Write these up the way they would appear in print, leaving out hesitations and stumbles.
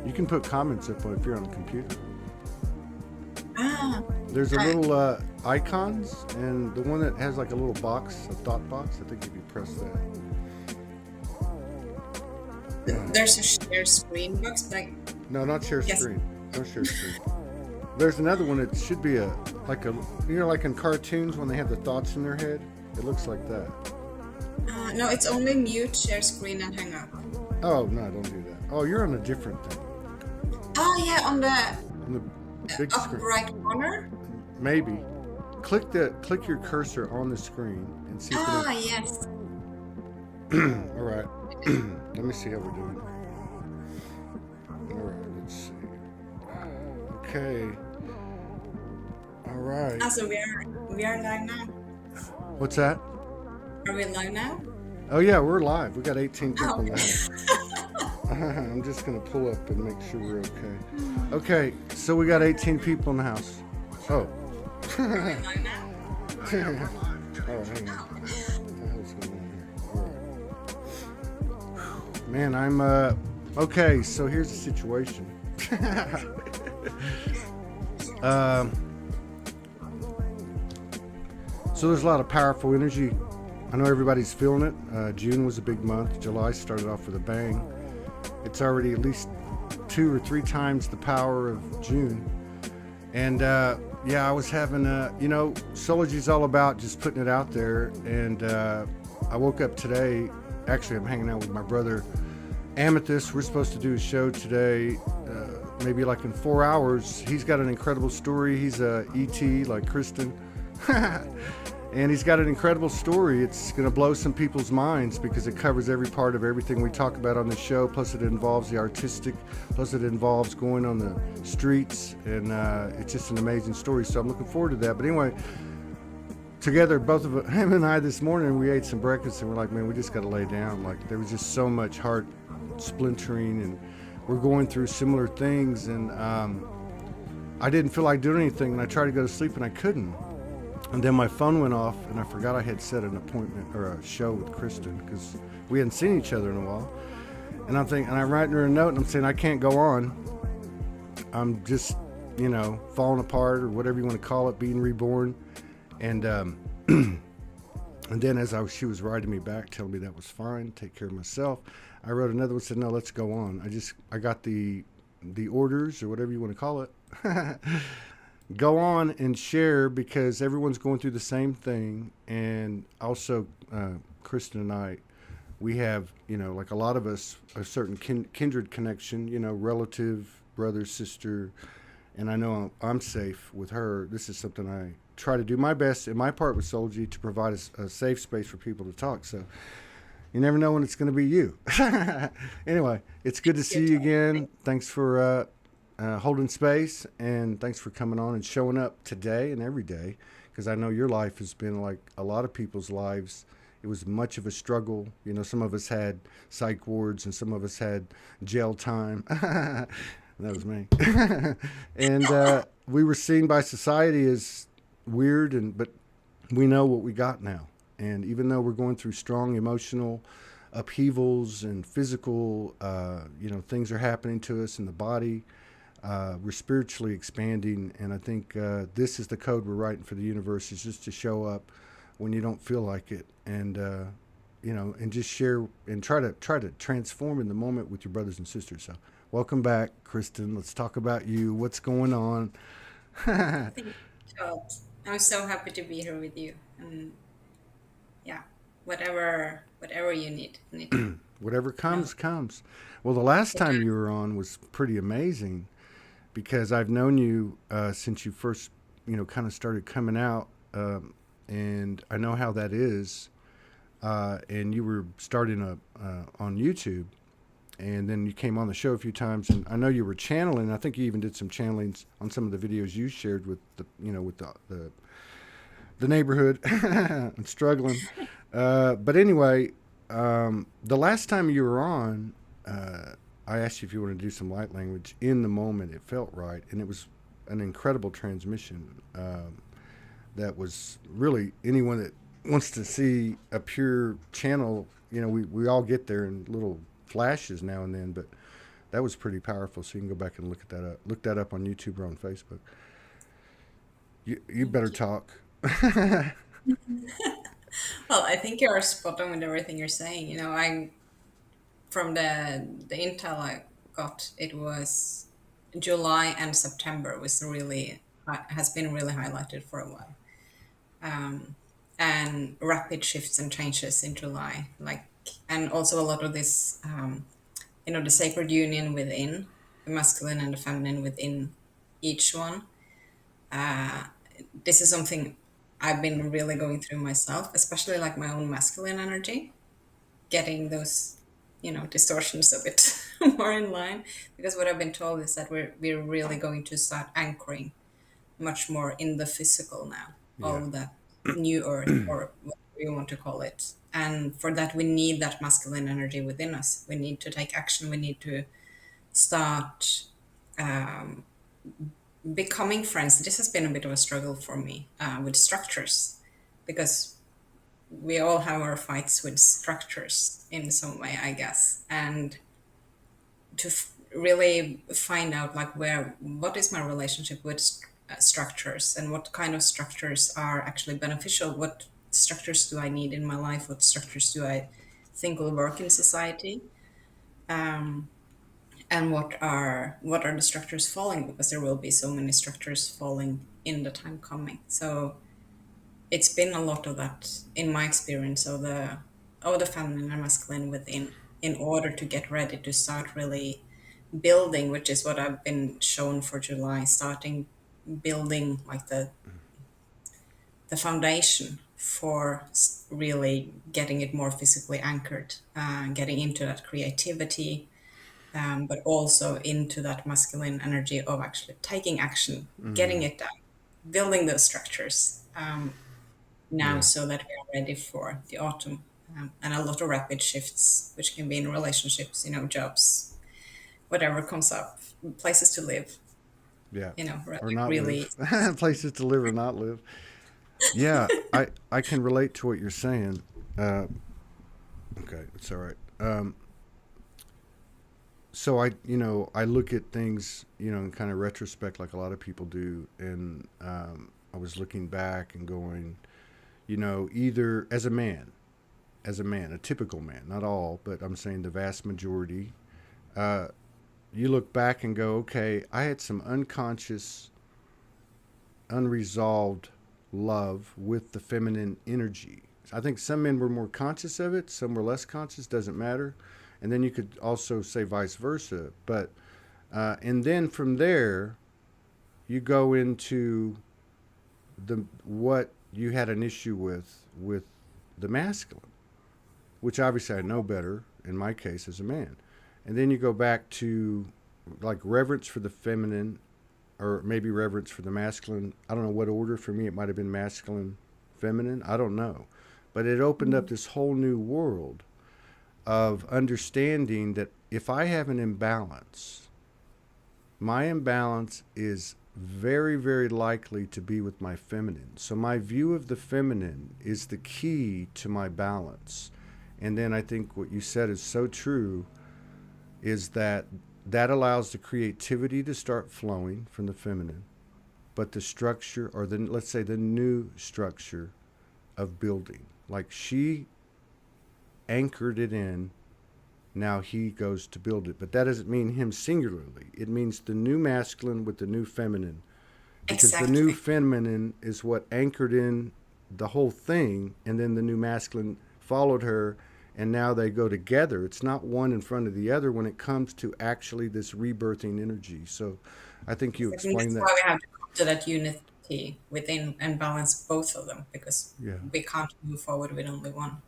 You can put comments up if you're on a computer. Ah, There's a uh, little icons, and the one that has like a little box, a thought box. I think if you press that. there's a share screen box, but I No, not share guess screen. Don't share screen. There's another one. It should be like like in cartoons when they have the thoughts in their head. It looks like that. no, it's only mute, share screen, and hang up. Oh no, don't do that. Oh, you're on a different thing. Oh yeah, on the On the big upper screen. right corner. Maybe. Click your cursor on the screen and see if Ah, yes. it. All right. Let me see how we're doing. All right. Let's see. Okay. All right. So we are live now. What's that? Are we live now? Oh yeah, we're live. We got 18 people Oh, now. I'm just gonna pull up and make sure we're okay. Okay, so we got 18 people in the house. Oh. are we live now? Oh, hang on. What the hell's going on here? All right. Man, I'm okay. So here's the situation. um, so there's a lot of powerful energy. I know everybody's feeling it. June was a big month. July started off with a bang. It's already at least 2 or 3 times the power of June. And yeah, I was having Soulogy is all about just putting it out there. And I woke up today. Actually, I'm hanging out with my brother Amethyst. We're supposed to do a show today, maybe like in 4 hours. He's got an incredible story. He's a ET like Kristin. And he's got an incredible story. It's going to blow some people's minds because it covers every part of everything we talk about on the show. Plus it involves the artistic. Plus it involves going on the streets. And it's just an amazing story. So I'm looking forward to that. But anyway, together, both of him and I this morning, we ate some breakfast and we're like, man, we just got to lay down. Like there was just so much heart splintering and we're going through similar things. And I didn't feel like doing anything. And I tried to go to sleep and I couldn't. And then my phone went off, and I forgot I had set an appointment or a show with Kristin because we hadn't seen each other in a while. And I'm thinking, and I'm writing her a note, and I'm saying I can't go on. I'm just, falling apart or whatever you want to call it, being reborn. And and then as she was writing me back, telling me that was fine, take care of myself, I wrote another one, said no, let's go on. I got the orders or whatever you want to call it. Go on and share because everyone's going through the same thing. And also, Kristin and I, we have, like a lot of us, a certain kindred connection, relative, brother, sister. And I know I'm safe with her. This is something I try to do my best in my part with Soulogy to provide a safe space for people to talk. So you never know when it's going to be you. Anyway, it's good to see you again. Thanks for holding space, and thanks for coming on and showing up today and every day, because I know your life has been like a lot of people's lives. It was much of a struggle. Some of us had psych wards and some of us had jail time. That was me. And we were seen by society as weird, but we know what we got now. And even though we're going through strong emotional upheavals and physical, things are happening to us in the body, we're spiritually expanding, and I think this is the code we're writing for the universe, is just to show up when you don't feel like it, and and just share and try to transform in the moment with your brothers and sisters. So, welcome back, Kristin. Let's talk about you. What's going on? thank you, Todd. I'm so happy to be here with you. And yeah, whatever you need. Whatever comes. Well, the last time you were on was pretty amazing, because I've known you since you first, kind of started coming out, and I know how that is. And you were starting on YouTube, and then you came on the show a few times, and I know you were channeling. I think you even did some channelings on some of the videos you shared with the neighborhood and struggling. But anyway, the last time you were on, I asked you if you wanted to do some light language. In the moment, it felt right, and it was an incredible transmission. That was really, anyone that wants to see a pure channel, we all get there in little flashes now and then, but That was pretty powerful. So you can go back and look that up on YouTube or on Facebook. You better Thank you. talk. Well, I think you're spot on with everything you're saying. I from the intel I got, it was July and September was really has been really highlighted for a while, um, and rapid shifts and changes in July, and also a lot of this, the sacred union within the masculine and the feminine within each one. Uh, this is something I've been really going through myself, especially like my own masculine energy, getting those, distortions a bit more in line. Because what I've been told is that we're really going to start anchoring much more in the physical now, Yeah. all that new earth or whatever you want to call it. And for that, we need that masculine energy within us. We need to take action. We need to start um, becoming friends. This has been a bit of a struggle for me with structures, because we all have our fights with structures in some way, I guess. And to really find out like what is my relationship with structures, and what kind of structures are actually beneficial. What structures do I need in my life? What structures do I think will work in society? Um, and what are the structures falling, because there will be so many structures falling in the time coming. So it's been a lot of that in my experience of the feminine and masculine within, in order to get ready to start really building, which is what I've been shown for July, starting building like the foundation for really getting it more physically anchored, getting into that creativity, but also into that masculine energy of actually taking action, getting Mm, it done, building those structures now, yeah. so that we are ready for the autumn. And a lot of rapid shifts, which can be in relationships, jobs, whatever comes up, places to live, Yeah. Or like not really. live. Places to live or not live. Yeah, I can relate to what you're saying. Uh, okay, it's all right. So I look at things in kind of retrospect, like a lot of people do, and I was looking back and going, either as a man, a typical man, not all, but I'm saying the vast majority. Uh, you look back and go, okay, I had some unconscious, unresolved love with the feminine energy. I think some men were more conscious of it, some were less conscious, doesn't matter. And then you could also say vice versa. But, and then from there, you go into what you had an issue with the masculine, which obviously I know better in my case as a man. And then you go back to like reverence for the feminine, or maybe reverence for the masculine. I don't know what order. For me, it might have been masculine, feminine. I don't know. But it opened up this whole new world of understanding that if I have an imbalance, my imbalance is very, very likely to be with my feminine. So my view of the feminine is the key to my balance. And then I think what you said is so true, is that allows the creativity to start flowing from the feminine, but the structure, or let's say the new structure of building, like she anchored it in, now he goes to build it. But that doesn't mean him singularly. It means the new masculine with the new feminine, because the new Exactly. feminine is what anchored in the whole thing, and then the new masculine followed her, and now they go together. It's not one in front of the other when it comes to actually this rebirthing energy. So I think you Exactly. explained That's that. why we have to come to that unity within and balance both of them, because Yeah, we can't move forward with only one.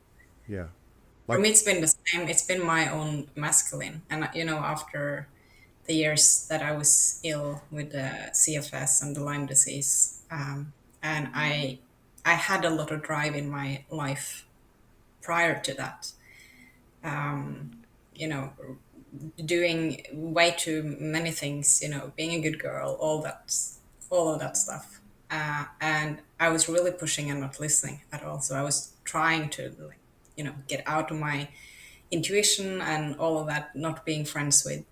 yeah, For like, me, it's been the same. It's been my own masculine. And, after the years that I was ill with the CFS and the Lyme disease, and I had a lot of drive in my life prior to that. Um, you know, doing way too many things. Being a good girl, all of that stuff. And I was really pushing and not listening at all. So I was trying to, like, get out of my intuition and all of that, not being friends with,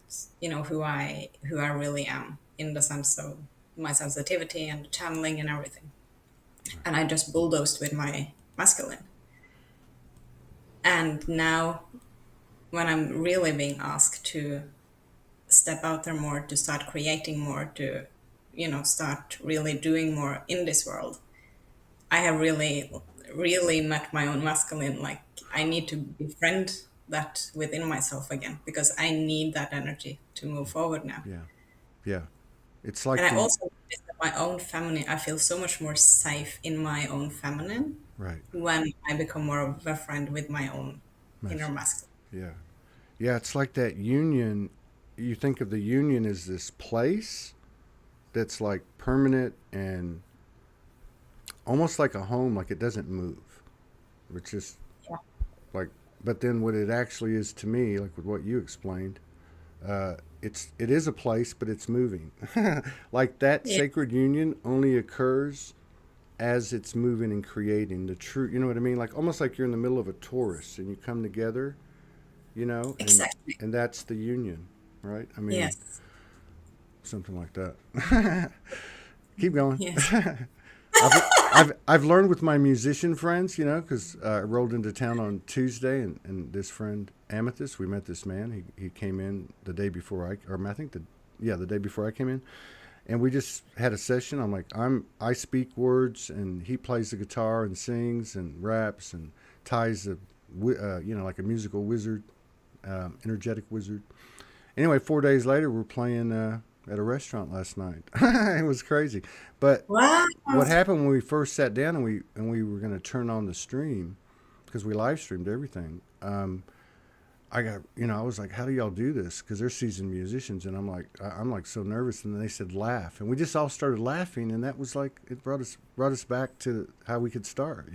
who I really am in the sense of my sensitivity and channeling and everything. And I just bulldozed with my masculine. And now when I'm really being asked to step out there more, to start creating more, to, start really doing more in this world, I have really, really met my own masculine. Like, I need to befriend that within myself again because I need that energy to move forward now. Yeah. Yeah. It's And like I the also noticed that my own feminine, I feel so much more safe in my own feminine right. when I become more of a friend with my own inner Masculine. masculine. Yeah. Yeah, it's like that union. You think of the union as this place that's like permanent and almost like a home, like it doesn't move. It's just Yeah. like, but then what it actually is to me, like with what you explained, it is a place, but it's moving. Like that Yeah. sacred union only occurs as it's moving and creating the true. You know what I mean? Like almost like you're in the middle of a torus and you come together. And Exactly. that's the union, right? I mean, Yes. something like that. Keep going. Yes. I've learned with my musician friends, because I rolled into town on Tuesday, and this friend Amethyst, we met this man. He came in the day before I think the day before I came in, and we just had a session. I'm like, I speak words, and he plays the guitar and sings and raps and ties like a musical wizard, energetic wizard. Anyway, 4 days later, we're playing at a restaurant last night. It was crazy. But Wow. what happened when we first sat down and we were going to turn on the stream because we live streamed everything. I was like, how do y'all do this? Because they're seasoned musicians, and I'm like so nervous. And then they said laugh, and we just all started laughing, and that was like it brought us back to how we could start.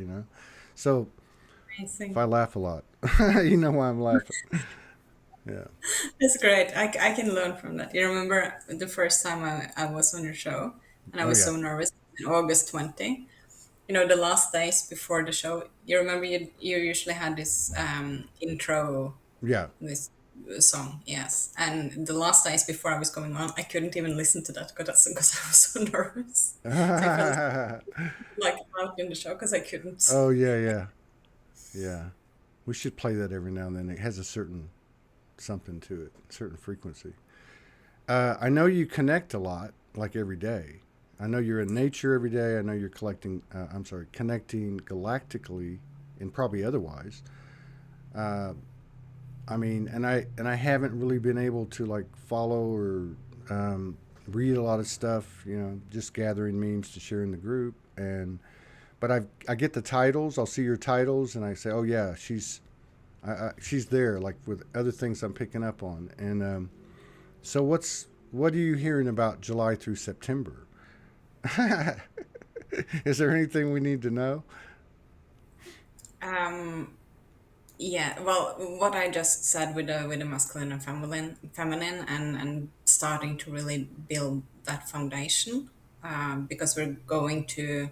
So if Amazing. I laugh a lot, you know why I'm laughing. Yeah. That's great. I can learn from that. You remember the first time I was on your show and I Oh was yeah. so nervous in August 20. The last days before the show, you remember you usually had this intro, Yeah. this song, yes. And the last days before I was going on, I couldn't even listen to that because I was so nervous. So I felt like out in the show because I couldn't. Oh yeah, yeah, yeah. We should play that every now and then. It has a certain something to it, certain frequency. I know you connect a lot, like every day. I know you're in nature every day. I know you're connecting galactically and probably otherwise. Uh, I mean, and I haven't really been able to like follow or read a lot of stuff. Just gathering memes to share in the group. But I get the titles. I'll see your titles, and I say, oh yeah, she's there. Like with other things I'm picking up on. And so what are you hearing about July through September? Is there anything we need to know? Um, Yeah, well, what I just said with the masculine and feminine, and starting to really build that foundation, because we're going to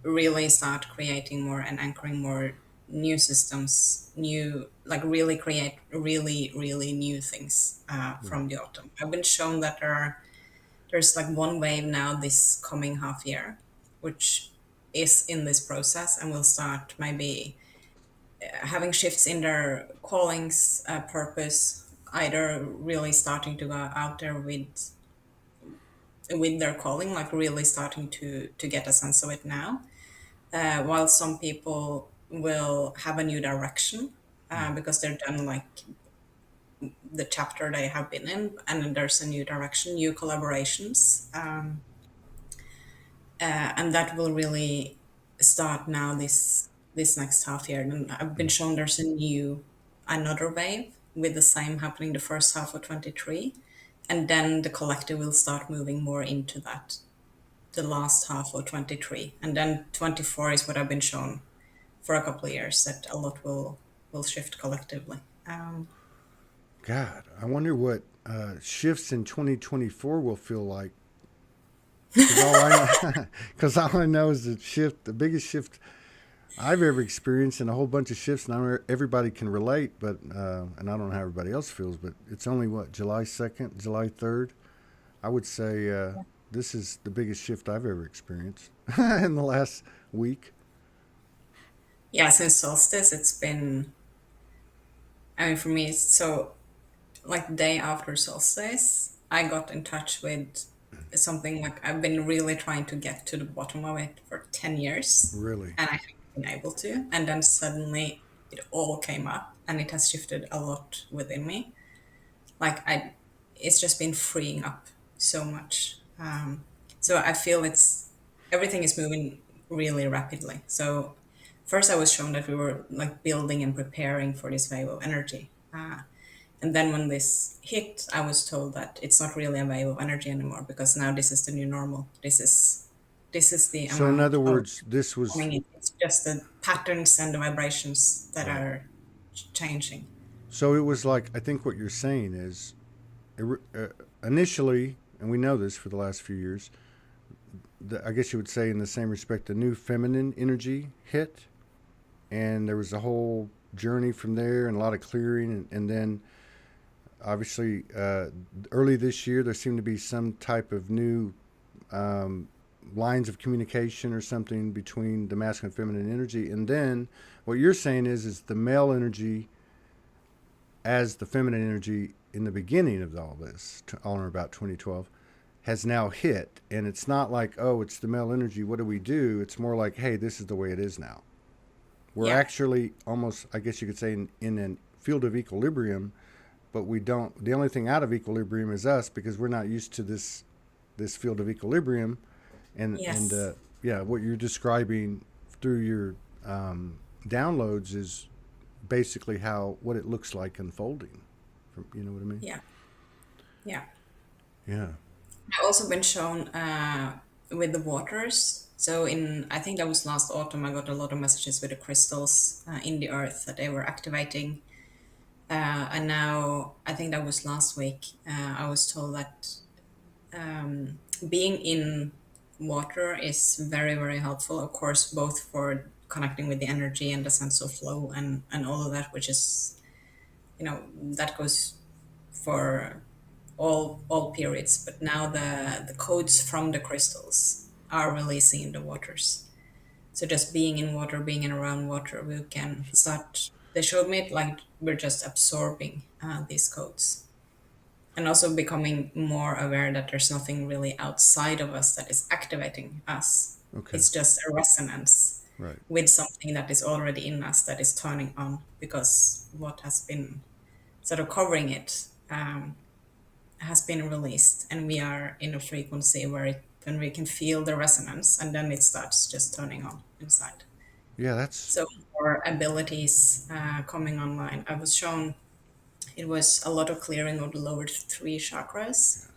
really start creating more and anchoring more new systems, new, like really create really really new things Right. from the autumn. I've been shown that there's like one wave now this coming half year, which is in this process and will start maybe having shifts in their callings, purpose, either really starting to go out there with their calling, like really starting to get a sense of it now, while some people will have a new direction because they're done like the chapter they have been in, and then there's a new direction, new collaborations, and that will really start now this next half year. And I've been shown there's another wave with the same happening the first half of 23, and then the collective will start moving more into that the last half of 23, and then 24 is what I've been shown for a couple of years that a lot will shift collectively. God, I wonder what shifts in 2024 will feel like. Because all I know is the biggest shift I've ever experienced in a whole bunch of shifts, and I know everybody can relate, but and I don't know how everybody else feels, but it's only what, July 2nd, July 3rd. I would say this is the biggest shift I've ever experienced in the last week. Yeah, since solstice, it's been, I mean, for me, so like the day after solstice, I got in touch with something like I've been really trying to get to the bottom of it for 10 years, Really. and I haven't been able to. And then suddenly it all came up, and it has shifted a lot within me. Like, it's just been freeing up so much. So I feel everything is moving really rapidly. So first I was shown that we were like building and preparing for this wave of energy. And then when this hit, I was told that it's not really a wave of energy anymore because now this is the new normal. This is the So, in amount other of words, this was, coming in. It's just the patterns and the vibrations that right. are changing. So it was like, I think what you're saying is initially, and we know this for the last few years, I guess you would say in the same respect, the new feminine energy hit, and there was a whole journey from there and a lot of clearing, and then obviously early this year there seemed to be some type of new um, lines of communication or something between the masculine and feminine energy, and then what you're saying is the male energy as the feminine energy in the beginning of all this, all in about 2012, has now hit. And it's not like, oh, it's the male energy, what do we do? It's more like, hey, this is the way it is now. We're Yeah. actually almost, I guess you could say, in a field of equilibrium, but we don't, the only thing out of equilibrium is us because we're not used to this field of equilibrium. And Yes. yeah, what you're describing through your downloads is basically what it looks like unfolding. You know what I mean? Yeah. Yeah. Yeah. I've also been shown with the waters. So I think that was last autumn, I got a lot of messages with the crystals in the earth that they were activating. And now, I think that was last week, I was told that being in water is very, very helpful, of course, both for connecting with the energy and the sense of flow and all of that, which is, that goes for all periods. But now the codes from the crystals are releasing in the waters. So just being in water, being in around water, we can start. They showed me it like we're just absorbing these codes, and also becoming more aware that there's nothing really outside of us that is activating us. Okay. It's just a resonance Right. with something that is already in us that is turning on, because what has been sort of covering it has been released, and we are in a frequency when we can feel the resonance, and then it starts just turning on inside. Yeah, that's So more abilities coming online. I was shown it was a lot of clearing of the lower three chakras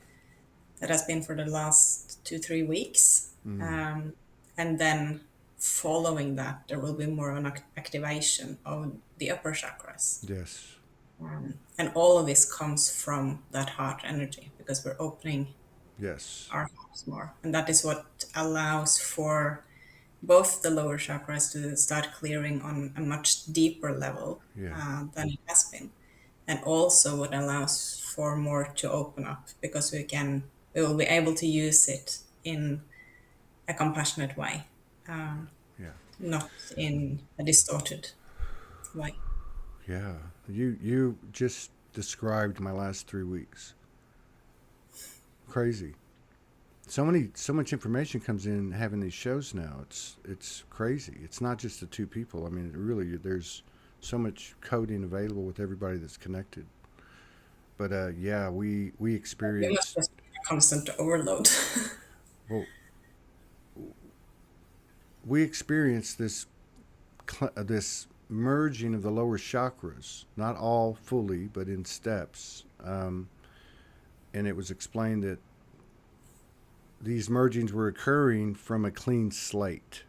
that has been for the last 2-3 weeks. And then following that, there will be more of an activation of the upper chakras. yes. And all of this comes from that heart energy because we're opening Yes. our hearts more. And that is what allows for both the lower chakras to start clearing on a much deeper level Yeah. than it has been. And also what allows for more to open up because we will be able to use it in a compassionate way, Yeah. not in a distorted way. Yeah. You just described my last 3 weeks. Crazy. So much information comes in having these shows now. It's crazy. It's not just the two people. I mean, really, there's so much coding available with everybody that's connected. But yeah, we You must experience just be a constant overload. well, we experience this merging of the lower chakras, not all fully, but in steps. And it was explained that these mergings were occurring from a clean slate.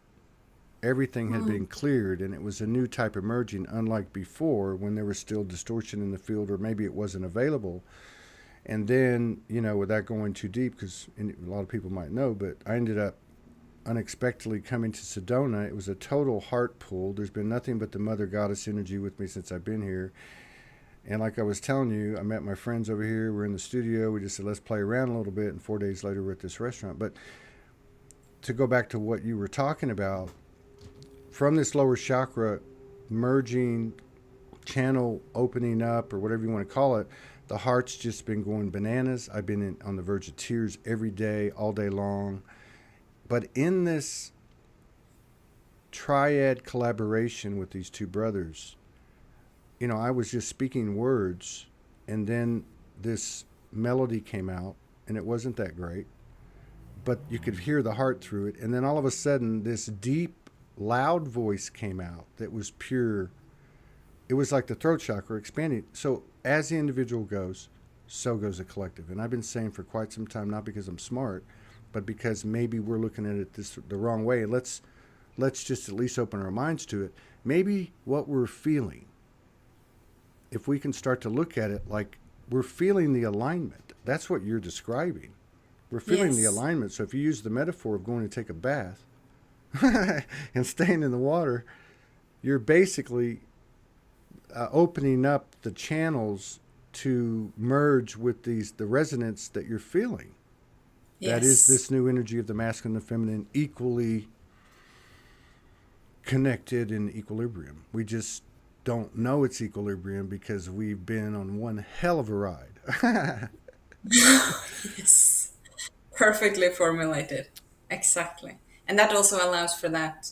Everything had been cleared, and it was a new type of merging, unlike before when there was still distortion in the field, or maybe it wasn't available. And then, without going too deep, because a lot of people might know, but I ended up unexpectedly coming to Sedona, it was a total heart pull. There's been nothing but the Mother Goddess energy with me since I've been here. And like I was telling you, I met my friends over here. We're in the studio. We just said, let's play around a little bit. And 4 days later, we're at this restaurant. But to go back to what you were talking about, from this lower chakra merging, channel opening up, or whatever you want to call it, the heart's just been going bananas. I've been on the verge of tears every day, all day long. But in this triad collaboration with these two brothers, I was just speaking words, and then this melody came out, and it wasn't that great, but you could hear the heart through it. And then all of a sudden, this deep, loud voice came out that was pure. It was like the throat chakra expanding. So as the individual goes, so goes the collective. And I've been saying for quite some time, not because I'm smart, but because maybe we're looking at it the wrong way. Let's just at least open our minds to it. Maybe what we're feeling, if we can start to look at it like we're feeling the alignment. That's what you're describing. We're feeling the alignment. So if you use the metaphor of going to take a bath and staying in the water, you're basically opening up the channels to merge with the resonance that you're feeling. Yes. That is this new energy of the masculine and feminine, equally connected in equilibrium. We just don't know it's equilibrium because we've been on one hell of a ride. Yes, perfectly formulated. Exactly. And that also allows for that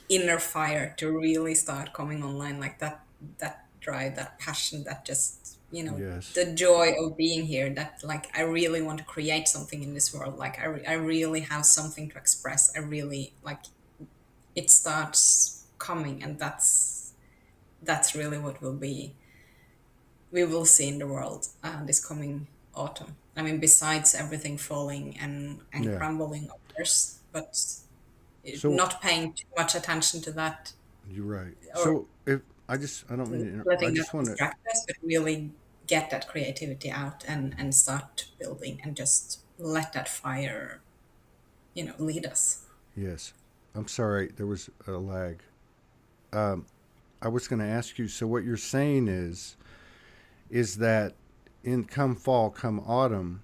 inner fire to really start coming online, like that drive, that passion, that just, Yes. the joy of being here, that like I really want to create something in this world, like I really have something to express. I really like it starts coming, and that's really what we will see in the world this coming autumn. I mean, besides everything falling and crumbling, of course, but So, not paying too much attention to that. You're right. Or So if I don't mean to interrupt. I letting that just want to. distract us, but really get that creativity out and start building and just let that fire, lead us. Yes, I'm sorry. There was a lag. Um, I was going to ask you. So what you're saying is that in come fall, come autumn,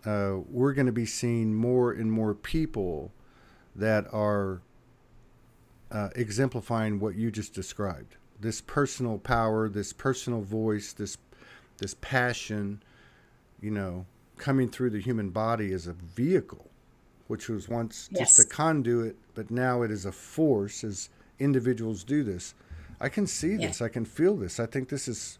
we're going to be seeing more and more people that are exemplifying what you just described. This personal power, this personal voice, this passion, coming through the human body as a vehicle, which was once just a conduit, but now it is a force as individuals do this. I can see this. I can feel this. I think this is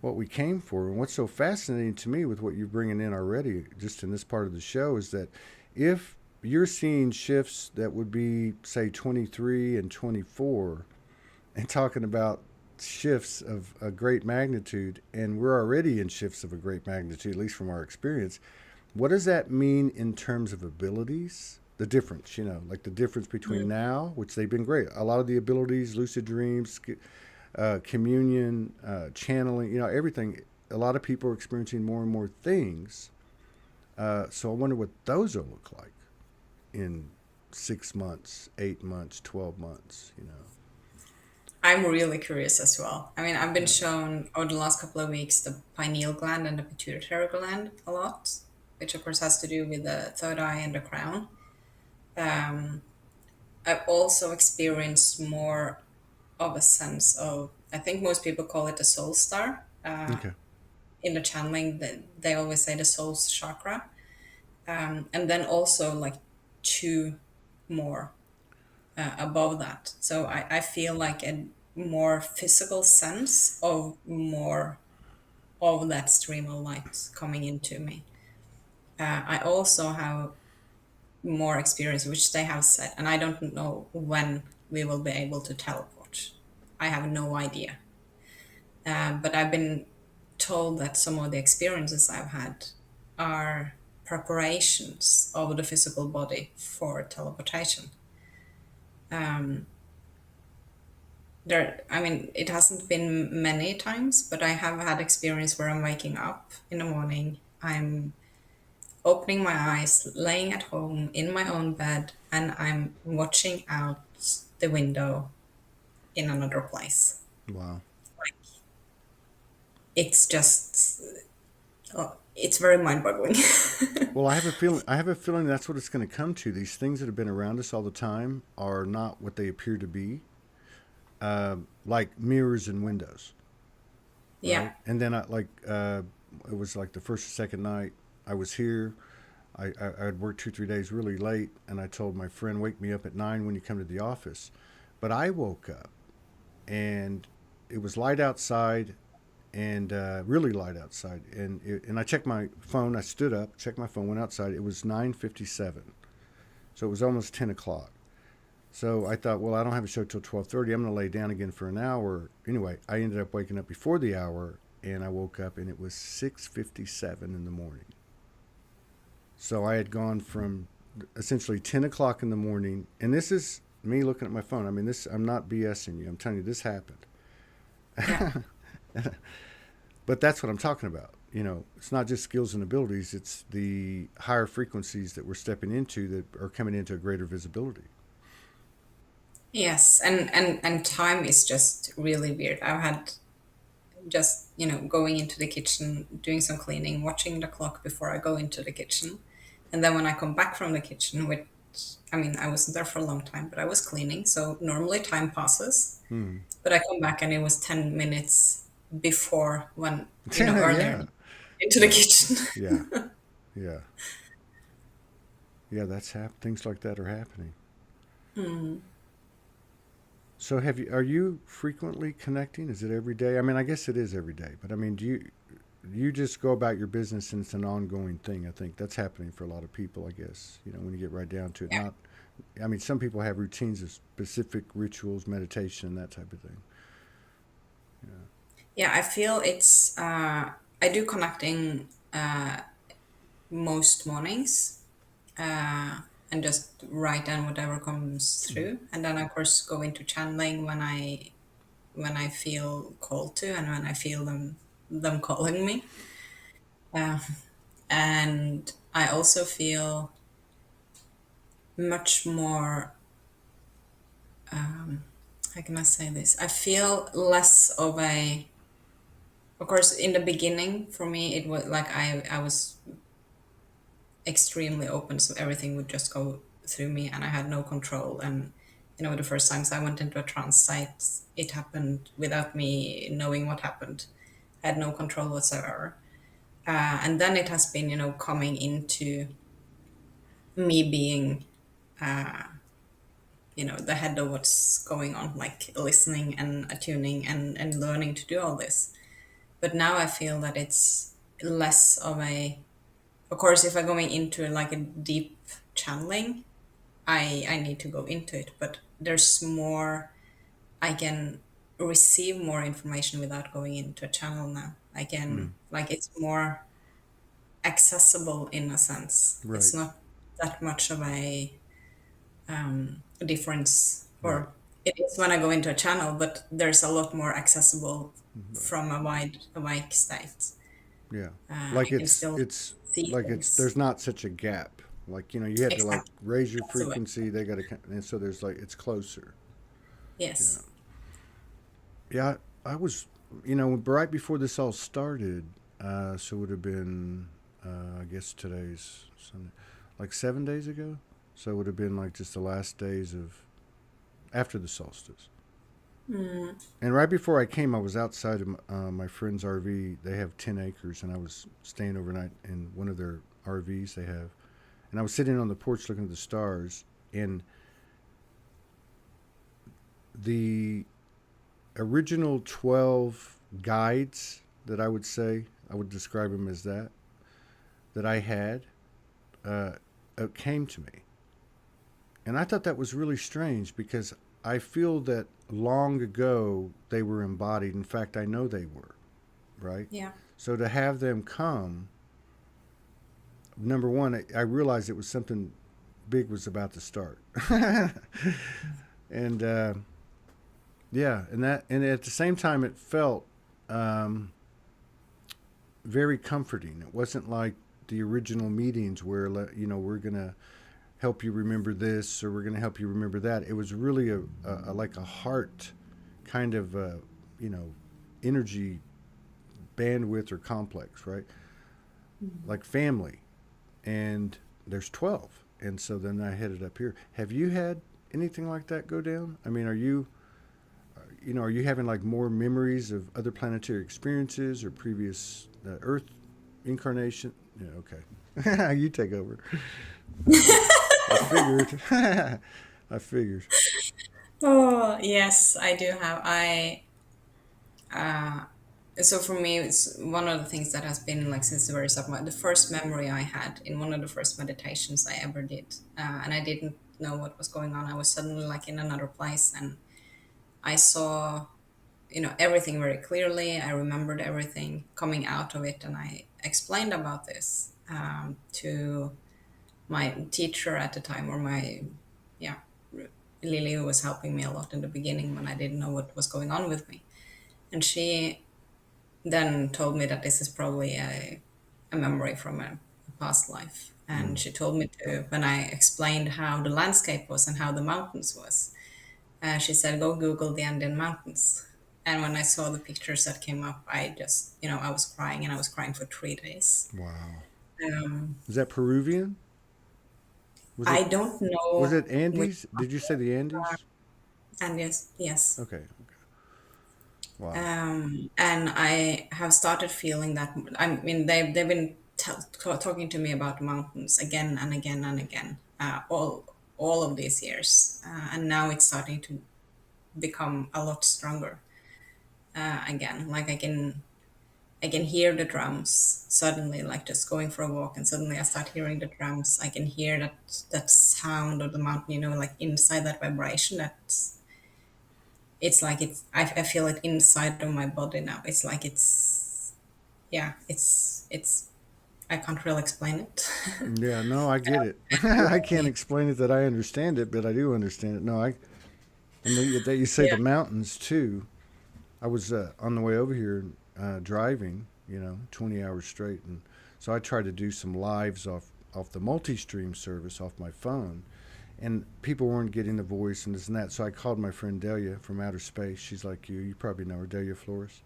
what we came for. And what's so fascinating to me with what you're bringing in already, just in this part of the show, is that if you're seeing shifts that would be, say, 23 and 24, and talking about shifts of a great magnitude, and we're already in shifts of a great magnitude, at least from our experience, what does that mean in terms of abilities? The difference, like the difference between now, which they've been great. A lot of the abilities, lucid dreams, communion, channeling, everything. A lot of people are experiencing more and more things. So I wonder what those will look like in 6 months, 8 months, 12 months, I'm really curious as well. I mean, I've been shown over the last couple of weeks the pineal gland and the pituitary gland a lot, which of course has to do with the third eye and the crown. I've also experienced more of a sense of, I think most people call it the soul star. Okay. In the channeling, they always say the soul's chakra. And then also like two more above that. So I feel like a more physical sense of more of that stream of light coming into me. I also have more experience, which they have said, and I don't know when we will be able to teleport. I have no idea. But I've been told that some of the experiences I've had are preparations of the physical body for teleportation. It hasn't been many times, but I have had experience where I'm waking up in the morning. I'm opening my eyes, laying at home in my own bed, and I'm watching out the window in another place. Wow. Like, it's just, it's very mind-boggling. Well, I have a feeling. I have a feeling that's what it's going to come to. These things that have been around us all the time are not what they appear to be, like mirrors and windows, Yeah. right? And then it was like the first or second night I was here. I had worked 2 3 days really late, and I told my friend, "Wake me up at 9 when you come to the office." But I woke up, and it was light outside, and really light outside. And I checked my phone. I stood up, checked my phone, went outside. It was 9:57, so it was almost 10 o'clock. So I thought, well, I don't have a show till 12:30. I'm going to lay down again for an hour. Anyway, I ended up waking up before the hour, and I woke up, and it was 6:57 in the morning. So I had gone from essentially 10 o'clock in the morning, and this is me looking at my phone. I mean, this, I'm not BSing you. I'm telling you, this happened. Yeah. But that's what I'm talking about. It's not just skills and abilities, it's the higher frequencies that we're stepping into that are coming into a greater visibility. Yes, and time is just really weird. I've had just, going into the kitchen, doing some cleaning, watching the clock before I go into the kitchen. And then when I come back from the kitchen, which, I mean, I wasn't there for a long time, but I was cleaning. So normally time passes, Hmm. but I come back and it was 10 minutes before when, earlier Yeah. into the kitchen. Yeah. Yeah. Yeah, things like that are happening. Mm. So are you frequently connecting? Is it every day? I mean, I guess it is every day, but I mean, do you just go about your business and it's an ongoing thing? I think that's happening for a lot of people, I guess, when you get right down to it. Yeah. Not, I mean, some people have routines of specific rituals, meditation, that type of thing. Yeah. Yeah, I feel it's, I do connecting most mornings, and just write down whatever comes Mm. through, and then of course go into channeling when I feel called to, and when I feel them calling me, uh, and I also feel much more, how can I say this, I feel less of a, of course in the beginning for me it was like I was extremely open, so everything would just go through me and I had no control. And the first times I went into a trance site, it happened without me knowing what happened. I had no control whatsoever. And then it has been, coming into me being, the head of what's going on, like listening and attuning and learning to do all this. But now I feel that it's less of a, of course, if I'm going into like a deep channeling, I need to go into it, but there's more, I can receive more information without going into a channel now. I Mm. can, like, it's more accessible in a sense. Right. It's not that much of a difference, Right. or it is when I go into a channel, but there's a lot more accessible Right. from a wide awake state. Yeah. I Like can still see there's things. not such a gap. Like, you had to like Exactly. raise your That's the way. frequency. They got to, and so there's like, it's closer. Yeah. Yes. Yeah. I was, right before this all started, so it would have been, I guess today's Sunday, like 7 days ago. So it would have been like just the last days of after the solstice. Mm. And right before I came, I was outside of my friend's RV. They have 10 acres, and I was staying overnight in one of their RVs they have. And I was sitting on the porch looking at the stars. And the original 12 guides that I would describe them as that I had, came to me. And I thought that was really strange because I feel that long ago they were embodied. In fact, I know they were, right? Yeah. So to have them come, number one, I realized it was something big was about to start. And yeah, and at the same time, it felt very comforting. It wasn't like the original meetings where, we're going to help you remember this, or we're going to help you remember that. It was really a like a heart kind of, energy bandwidth or complex, right? Like family. And there's 12. And so then I headed up here. Have you had anything like that go down? I mean, are you having like more memories of other planetary experiences or previous Earth incarnation? Yeah, okay. You take over. I figured. I figured. Oh, yes, I do have. Uh, so for me, it's one of the things that has been like since the very start. The first memory I had in one of the first meditations I ever did, and I didn't know what was going on. I was suddenly like in another place, and I saw, everything very clearly. I remembered everything coming out of it, and I explained about this to my teacher at the time, or my, yeah, Lily, who was helping me a lot in the beginning when I didn't know what was going on with me. And she then told me that this is probably a memory from a past life. And Mm. she told me to, when I explained how the landscape was and how the mountains was, she said, go Google the Andean Mountains. And when I saw the pictures that came up, I just, I was crying, and I was crying for 3 days. Wow. Um, Is that Peruvian? Was it I don't was know it which, Andes? Did you say the Andes? and yes, yes. Okay. Wow. And I have started feeling that. I mean, they've been talking to me about mountains again and again and again, all of these years, and now it's starting to become a lot stronger again. Like I can hear the drums suddenly, like just going for a walk, and suddenly I start hearing the drums. I can hear that sound of the mountain, like inside that vibration. It's like I feel it inside of my body now. It's like yeah, it's I can't really explain it. Yeah, no, I get it. I can't explain it that I understand it, but I do understand it. No, and that you say Yeah. the mountains too. I was on the way over here driving, 20 hours straight, and so I tried to do some lives off the multi-stream service off my phone, and people weren't getting the voice and this and that. So I called my friend Delia from outer space. She's like you. You probably know her, Delia Flores.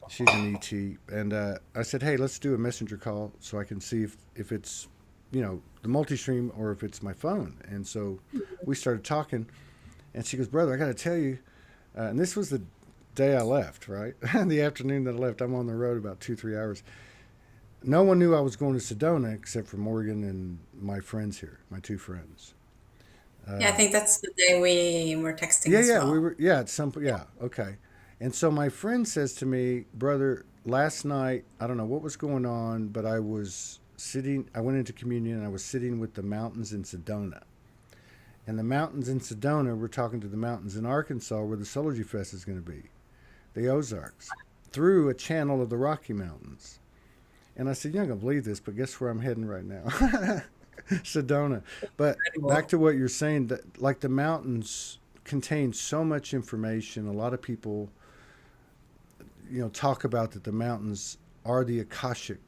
She's an ET, and I said, "Hey, let's do a messenger call so I can see if it's, the multi-stream or if it's my phone." And so we started talking, and she goes, "Brother, I got to tell you," and this was the day I left, right? The afternoon that I left, I'm on the road about 2, 3 hours. No one knew I was going to Sedona except for Morgan and my friends here, my two friends. Yeah, I Uh, think that's the day we were texting yeah, as yeah, we well. were, yeah, at some point, yeah, okay. And so my friend says to me, brother, last night, I don't know what was going on, but I went into communion and I was sitting with the mountains in Sedona. And the mountains in Sedona, we're talking to the mountains in Arkansas where the Soulogy Fest is going to be, the Ozarks, through a channel of the Rocky Mountains. And I said, you're not going to believe this, but guess where I'm heading right now? Sedona. But back Incredible. to what you're saying, that like the mountains contain so much information. A lot of people, talk about that the mountains are the Akashic,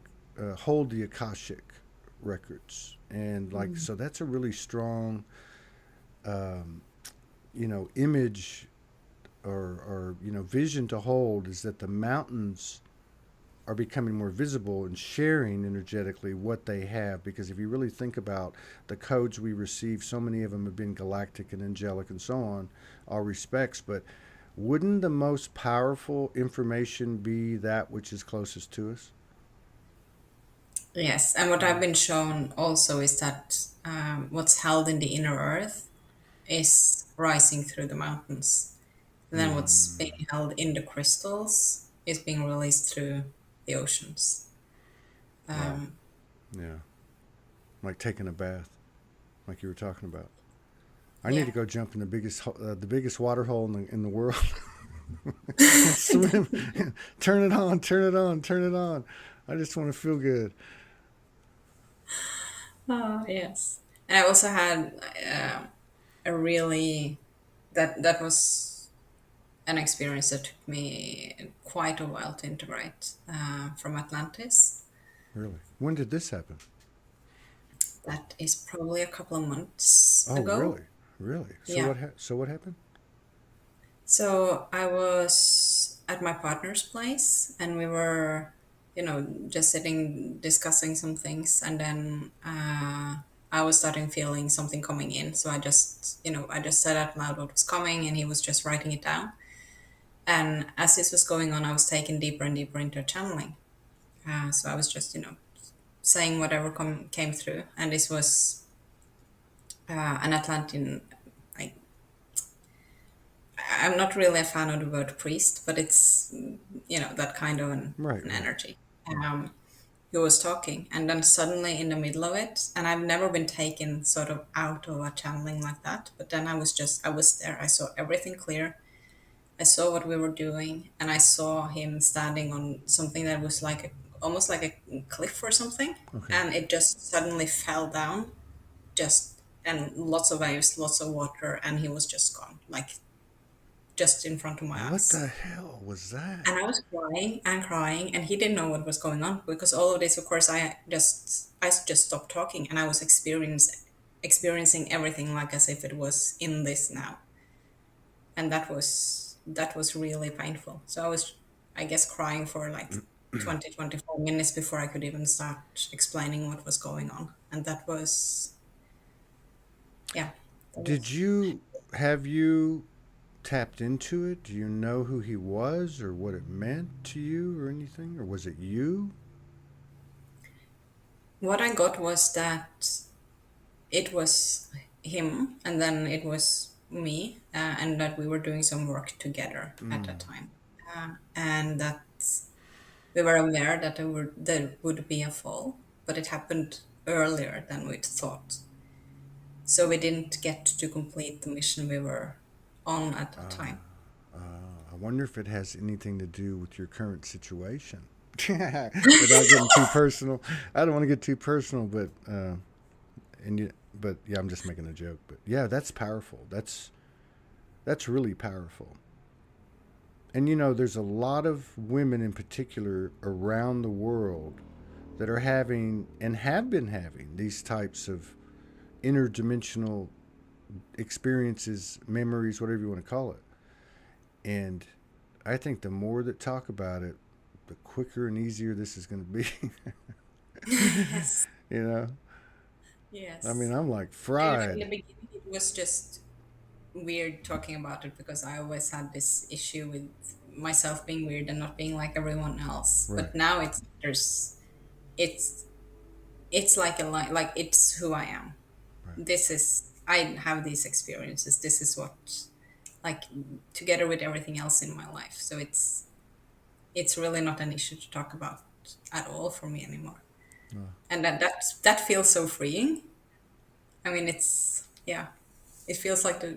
hold the Akashic records. And like, Mm. so that's a really strong, um, image or vision to hold, is that the mountains are becoming more visible and sharing energetically what they have. Because if you really think about the codes we receive, so many of them have been galactic and angelic and so on, all respects. But wouldn't the most powerful information be that which is closest to us? Yes, and what I've been shown also is that what's held in the inner earth is rising through the mountains. And then what's Mm, being held in the crystals is being released through the oceans. wow. Um, Yeah. Like taking a bath, like you were talking about. I need yeah. to go jump in the biggest water hole in the world and swim. Turn it on, turn it on, turn it on. I just want to feel good. Oh, yes. And I also had a really that was an experience that took me quite a while to integrate from Atlantis. Really? When did this happen? That is probably a couple of months Oh, ago. really? Really? So Yeah. what happened? So I was at my partner's place and we were, just sitting discussing some things. And then I was starting feeling something coming in. So I just said out loud what was coming and he was just writing it down. And as this was going on, I was taken deeper and deeper into channeling. So I was just, saying whatever came through. And this was an Atlantean. Like, I'm not really a fan of the word priest, but it's, that kind of Right, an right. energy. Who was talking, and then suddenly in the middle of it, and I've never been taken sort of out of a channeling like that, but then I was there. I saw everything clear. I saw what we were doing, and I saw him standing on something that was almost like a cliff or something, Okay. and it just suddenly fell down, just and lots of waves, lots of water, and he was just gone, like just in front of my What eyes. the hell was that? And I was crying, and he didn't know what was going on because all of this, of course, I just stopped talking, and I was experiencing everything like as if it was in this now, and that was really painful. So I was, I guess, crying for like 24 minutes before I could even start explaining what was going on, and that was, yeah, that Did was you have you tapped into it? Do you know who he was or what it meant to you or anything? Or was it you? what I got was that it was him and then it was me, and that we were doing some work together at that time, and that we were aware that there would be a fall, but it happened earlier than we'd thought, so we didn't get to complete the mission we were on at that time. I wonder if it has anything to do with your current situation. Without getting too personal, I don't want to get too personal, but yeah, I'm just making a joke. But yeah, that's powerful. That's really powerful. And there's a lot of women in particular around the world that are having and have been having these types of interdimensional experiences, memories, whatever you want to call it. And I think the more that talk about it, the quicker and easier this is going to be. Yes. you know, I mean, Yes. I'm like In the fried. beginning, it was just weird talking about it because I always had this issue with myself being weird and not being like everyone else. Right, But now it's it's like like it's who I am. right. This is I have these experiences. This is what, like, together with everything else in my life. So it's really not an issue to talk about at all for me anymore. Uh, And that feels so freeing. I mean, yeah, it feels like a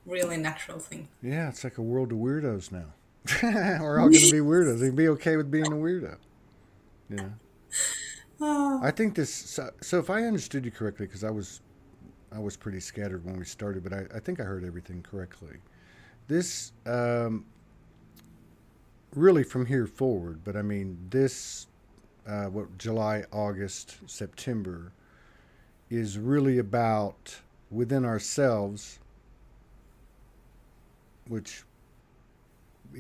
really natural thing. yeah, it's like a world of weirdos now. We're all going to be weirdos. You can be okay with being a weirdo. You know, I Oh, think this. So if I understood you correctly, because I was pretty scattered when we started, but I think I heard everything correctly. This really from here forward, but I mean this what July, August, September is really about within ourselves, which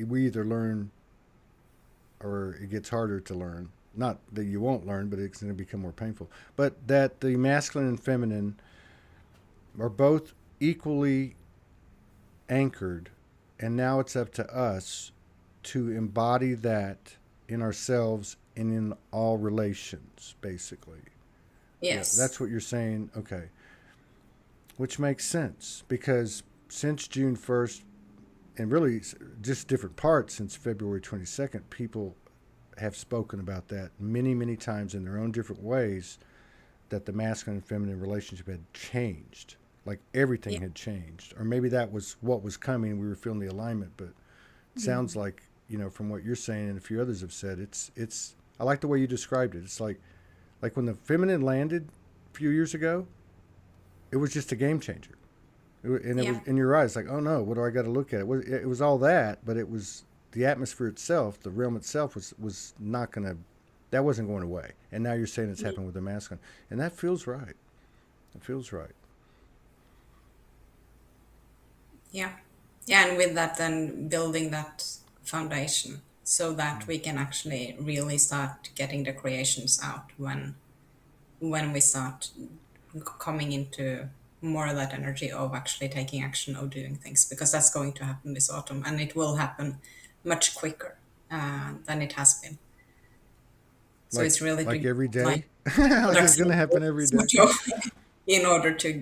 we either learn or it gets harder to learn. Not that you won't learn, but it's going to become more painful. But that the masculine and feminine are both equally anchored, and now it's up to us to embody that in ourselves and in all relations, basically. Yeah, yes. that's what you're saying. Okay. Which makes sense because since June 1st, and really just different parts since February 22nd, people have spoken about that many, many times in their own different ways that the masculine and feminine relationship had changed. Like everything Yeah. had changed. Or maybe that was what was coming. We were feeling the alignment, but it sounds Mm. like, from what you're saying and a few others have said, it's I like the way you described it. It's like when the feminine landed a few years ago, it was just a game changer. And it was Yeah. in your eyes like, oh no, what do I got to look at? It was all that, but it was the atmosphere itself, the realm itself was not going to, that wasn't going away. And now you're saying it's happened with the masculine. And that feels right. It feels right. Yeah. Yeah, and with that, then building that foundation so that we can actually really start getting the creations out when we start coming into more of that energy of actually taking action, of doing things, because that's going to happen this autumn, and it will happen much quicker than it has been. So Like it's really like to every like day. Like it's products gonna happen every day. in order to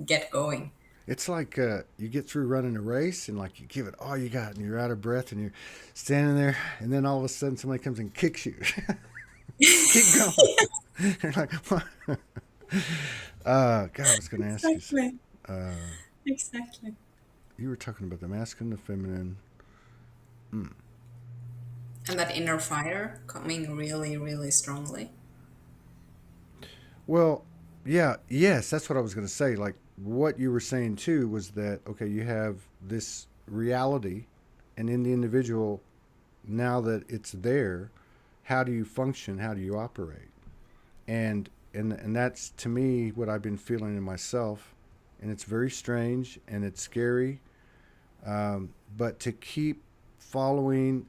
get going. It's like you get through running a race and like you give it all you got and you're out of breath and you're standing there and then all of a sudden somebody comes and kicks you. Keep going. You're like, what? God, I was going to ask you. Exactly. Uh, Exactly. you were talking about the masculine, the feminine. Mm. And that inner fire coming really, really strongly. Well, yeah, yes, that's what I was going to say. Like what you were saying too was that okay, you have this reality, and in the individual, now that it's there, how do you function? How do you operate? And that's to me what I've been feeling in myself, and it's very strange and it's scary. But to keep following,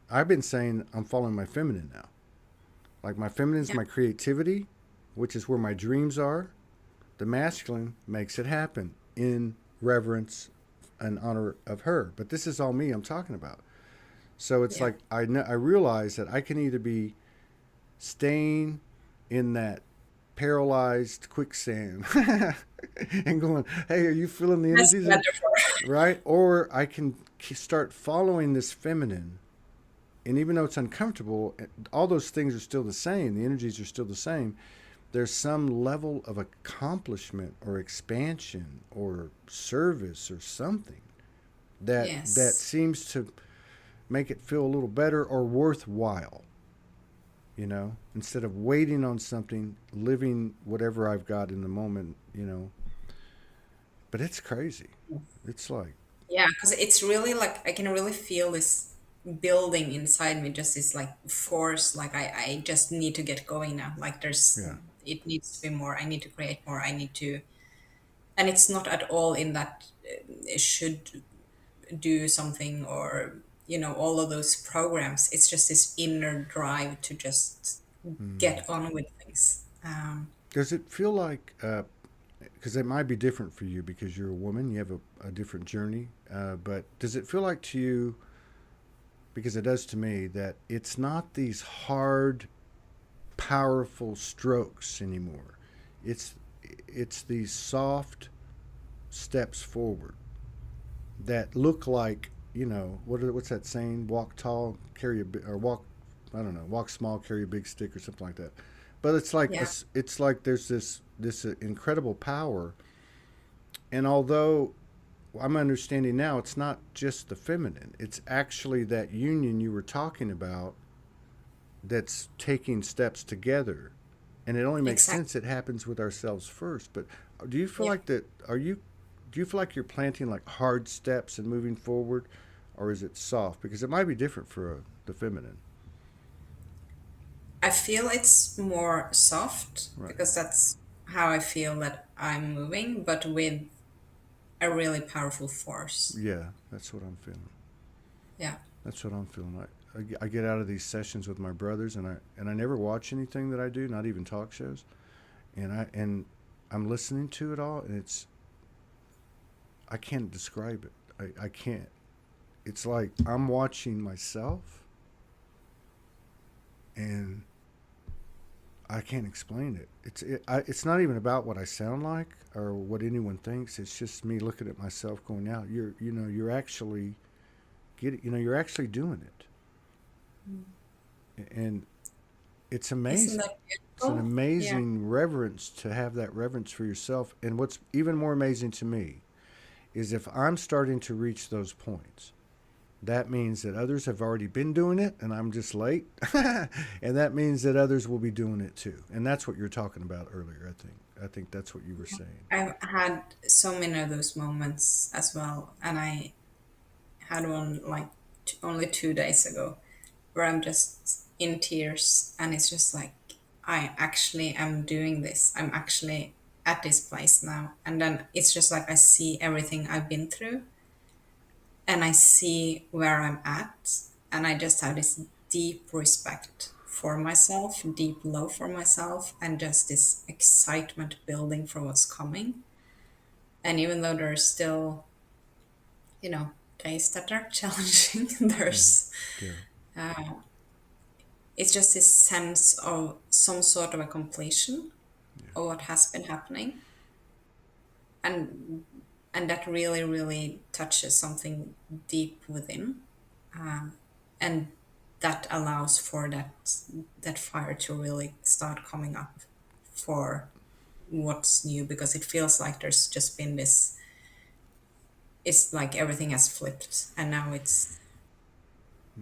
I've been saying I'm following my feminine now. Like my feminine is Yeah. my creativity, which is where my dreams are. The masculine makes it happen in reverence and honor of her. But this is all me I'm talking about. So it's Yeah. like I realize that I can either be staying in that paralyzed quicksand and going, hey, are you feeling the That's energies? metaphor. Right? Or I can start following this feminine. And even though it's uncomfortable, all those things are still the same. The energies are still the same. There's some level of accomplishment or expansion or service or something that Yes. seems to make it feel a little better or worthwhile. Instead of waiting on something, living whatever I've got in the moment. But it's crazy. It's like, Yeah, because it's really like I can really feel this building inside me, just this like force, like I just need to get going now. Like yeah, it needs to be more. I need to create more. I need to, and it's not at all in that it should do something or, all of those programs. It's just this inner drive to just mm. get on with things. Does it feel like, because it might be different for you because you're a woman, you have a different journey, but does it feel like to you, because it does to me, that it's not these hard, powerful strokes anymore? It's it's these soft steps forward that look like what's that saying? Walk tall, carry or walk. I don't know. Walk small, carry a big stick, or something like that. But it's like Yeah, it's like there's this incredible power, and although I'm understanding now, it's not just the feminine. It's actually that union you were talking about that's taking steps together, and it only makes exactly. sense. It happens with ourselves first. But do you feel Yeah. like that? Do you feel like you're planting like hard steps and moving forward, or is it soft? Because it might be different for the feminine. I feel it's more soft Right. because that's how I feel that I'm moving, but with a really powerful force. Yeah, that's what I'm feeling. Yeah. That's what I'm feeling. I get out of these sessions with my brothers, and I never watch anything that I do, not even talk shows, and I'm listening to it all, and I can't describe it. I can't. It's like I'm watching myself, and I can't explain it. It's not even about what I sound like or what anyone thinks. It's just me looking at myself, going, "Out, you're actually you're actually doing it." And it's Isn't amazing. that It's an beautiful? Yeah. amazing reverence to have that reverence for yourself. And what's even more amazing to me is if I'm starting to reach those points, that means that others have already been doing it and I'm just late. And that means that others will be doing it too. And that's what you're talking about earlier, I think. I think that's what you were saying. I've had so many of those moments as well, and I had one like only 2 days ago, where I'm just in tears, and it's just like, I actually am doing this. I'm actually at this place now. And then it's just like I see everything I've been through, and I see where I'm at, and I just have this deep respect for myself, deep love for myself, and just this excitement building for what's coming. And even though there's still, you know, days that are challenging, Mm. there's Yeah. it's just this sense of some sort of a completion Yeah. of what has been happening, and that really really touches something deep within, and that allows for that fire to really start coming up for what's new, because it feels like there's just been this, it's like everything has flipped, and now Yeah.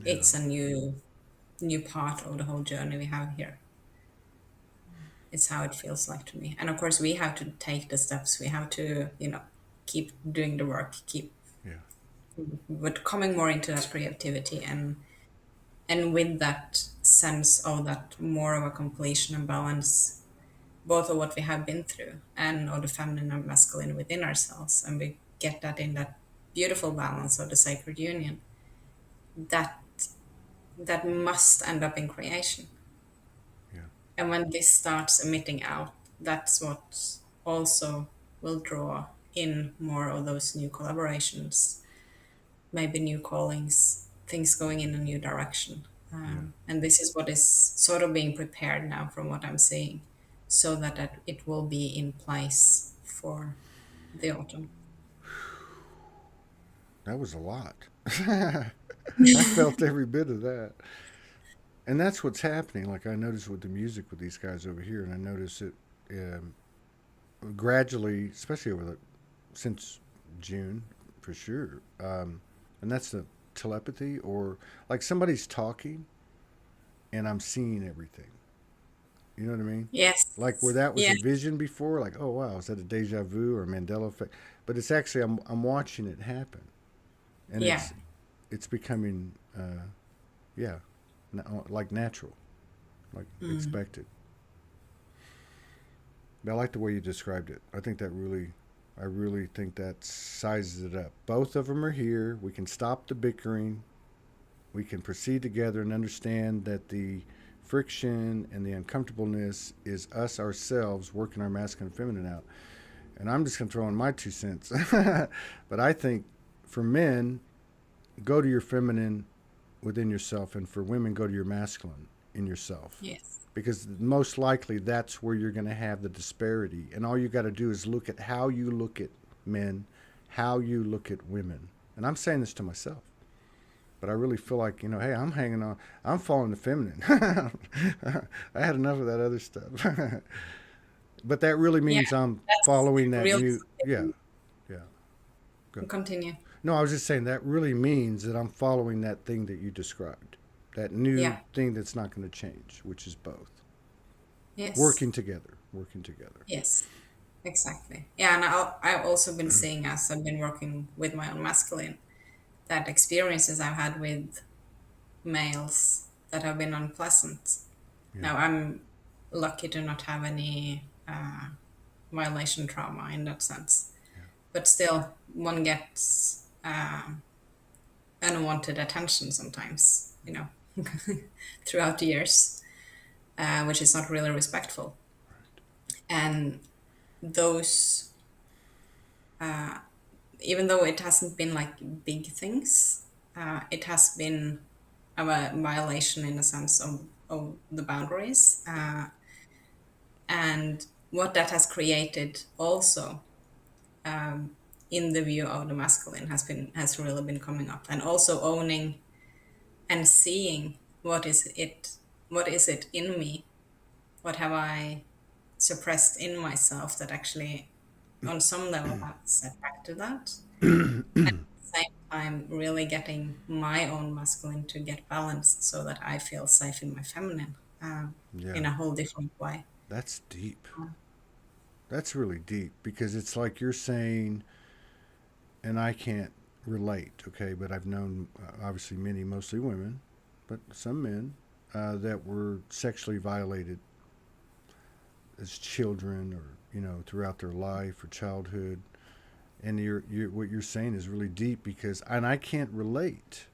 it's a new part of the whole journey we have here. It's how it feels like to me. And of course, we have to take the steps. We have to, keep doing the work, keep, Yeah. but coming more into that creativity, and with that sense of that more of a completion and balance, both of what we have been through and of the feminine and masculine within ourselves. And we get that in that beautiful balance of the sacred union. That that must end up in creation. Yeah. And when this starts emitting out, that's what also will draw in more of those new collaborations, maybe new callings, things going in a new direction. Yeah. And this is what is sort of being prepared now from what I'm seeing, so that it will be in place for the autumn. That was a lot. I felt every bit of that. And that's what's happening. Like I noticed with the music with these guys over here, and I noticed it um, gradually, especially since June, for sure. And that's the telepathy, or like somebody's talking, and I'm seeing everything. You know what I mean? Like where Yes. that was a Yes. vision before, like oh wow, is that a deja vu or a Mandela effect? But it's actually I'm watching it happen, and Yeah. it's becoming yeah, like natural, like expected. I like the way you described it. I really think that sizes it up. Both of them are here. We can stop the bickering. We can proceed together and understand that the friction and the uncomfortableness is us ourselves working our masculine and feminine out. And I'm just going to throw in my 2 cents. But I think for men, go to your feminine within yourself, and for women, go to your masculine in yourself. Yes. Because most likely that's where you're going to have the disparity. And all you got to do is look at how you look at men, how you look at women. And I'm saying this to myself. But I really feel like, hey, I'm hanging on. I'm falling to feminine. I had enough of that other stuff. But that really Yeah. means I'm That's following that real. new, yeah, yeah. Good. Continue. No, I was just saying that really means that I'm following that thing that you described, that new Yeah. thing that's not going to change, which is both Yes. working together, working together. Yes. Exactly. Yeah, and I've also been seeing, as I've been working with my own masculine, that experiences I've had with males that have been unpleasant. Yeah, Now, I'm lucky to not have any violation trauma in that sense, yeah, but still, one gets unwanted attention sometimes, throughout the years, which is not really respectful. And those, even though it hasn't been like big things, it has been a violation in the sense of the boundaries, and what that has created also, in the view of the masculine, has really been coming up, and also owning and seeing what is it in me, what have I suppressed in myself that actually on some level have set back to that. Same time really getting my own masculine to get balanced so that I feel safe in my feminine, yeah. in a whole different way. That's deep. That's really deep because it's like you're saying, and I can't relate, okay, but I've known obviously many, mostly women, but some men that were sexually violated as children, or throughout their life or childhood. And what you're saying is really deep, because, and I can't relate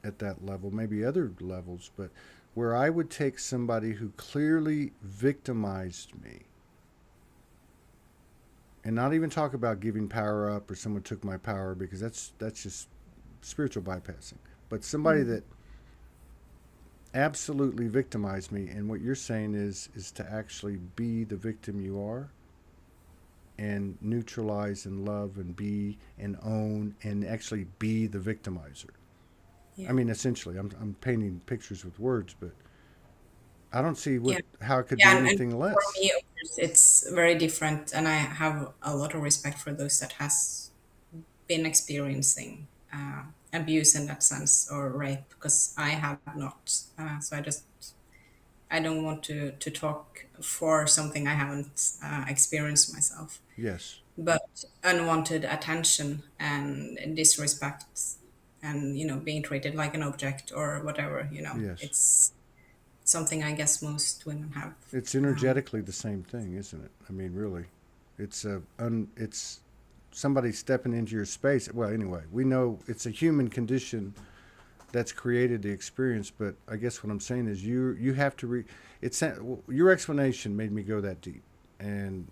at that level, maybe other levels, but where I would take somebody who clearly victimized me, and not even talk about giving power up or someone took my power, because that's just spiritual bypassing. But somebody that absolutely victimized me, and what you're saying is to actually be the victim you are, and neutralize and love and be and own and actually be the victimizer. Yeah. I mean, essentially, I'm painting pictures with words, but I don't see Yeah. how it could be Yeah, and anything for less. me, of course, it's very different, and I have a lot of respect for those that has been experiencing abuse in that sense, or rape, because I have not. So I don't want to talk for something I haven't experienced myself. Yes, But unwanted attention and disrespect, and being treated like an object or whatever, yes. it's something I guess most women have. It's Um, energetically the same thing, isn't it? I mean, really, it's somebody stepping into your space. Well, anyway, we know it's a human condition that's created the experience. But I guess what I'm saying is you have to it's your explanation made me go that deep, and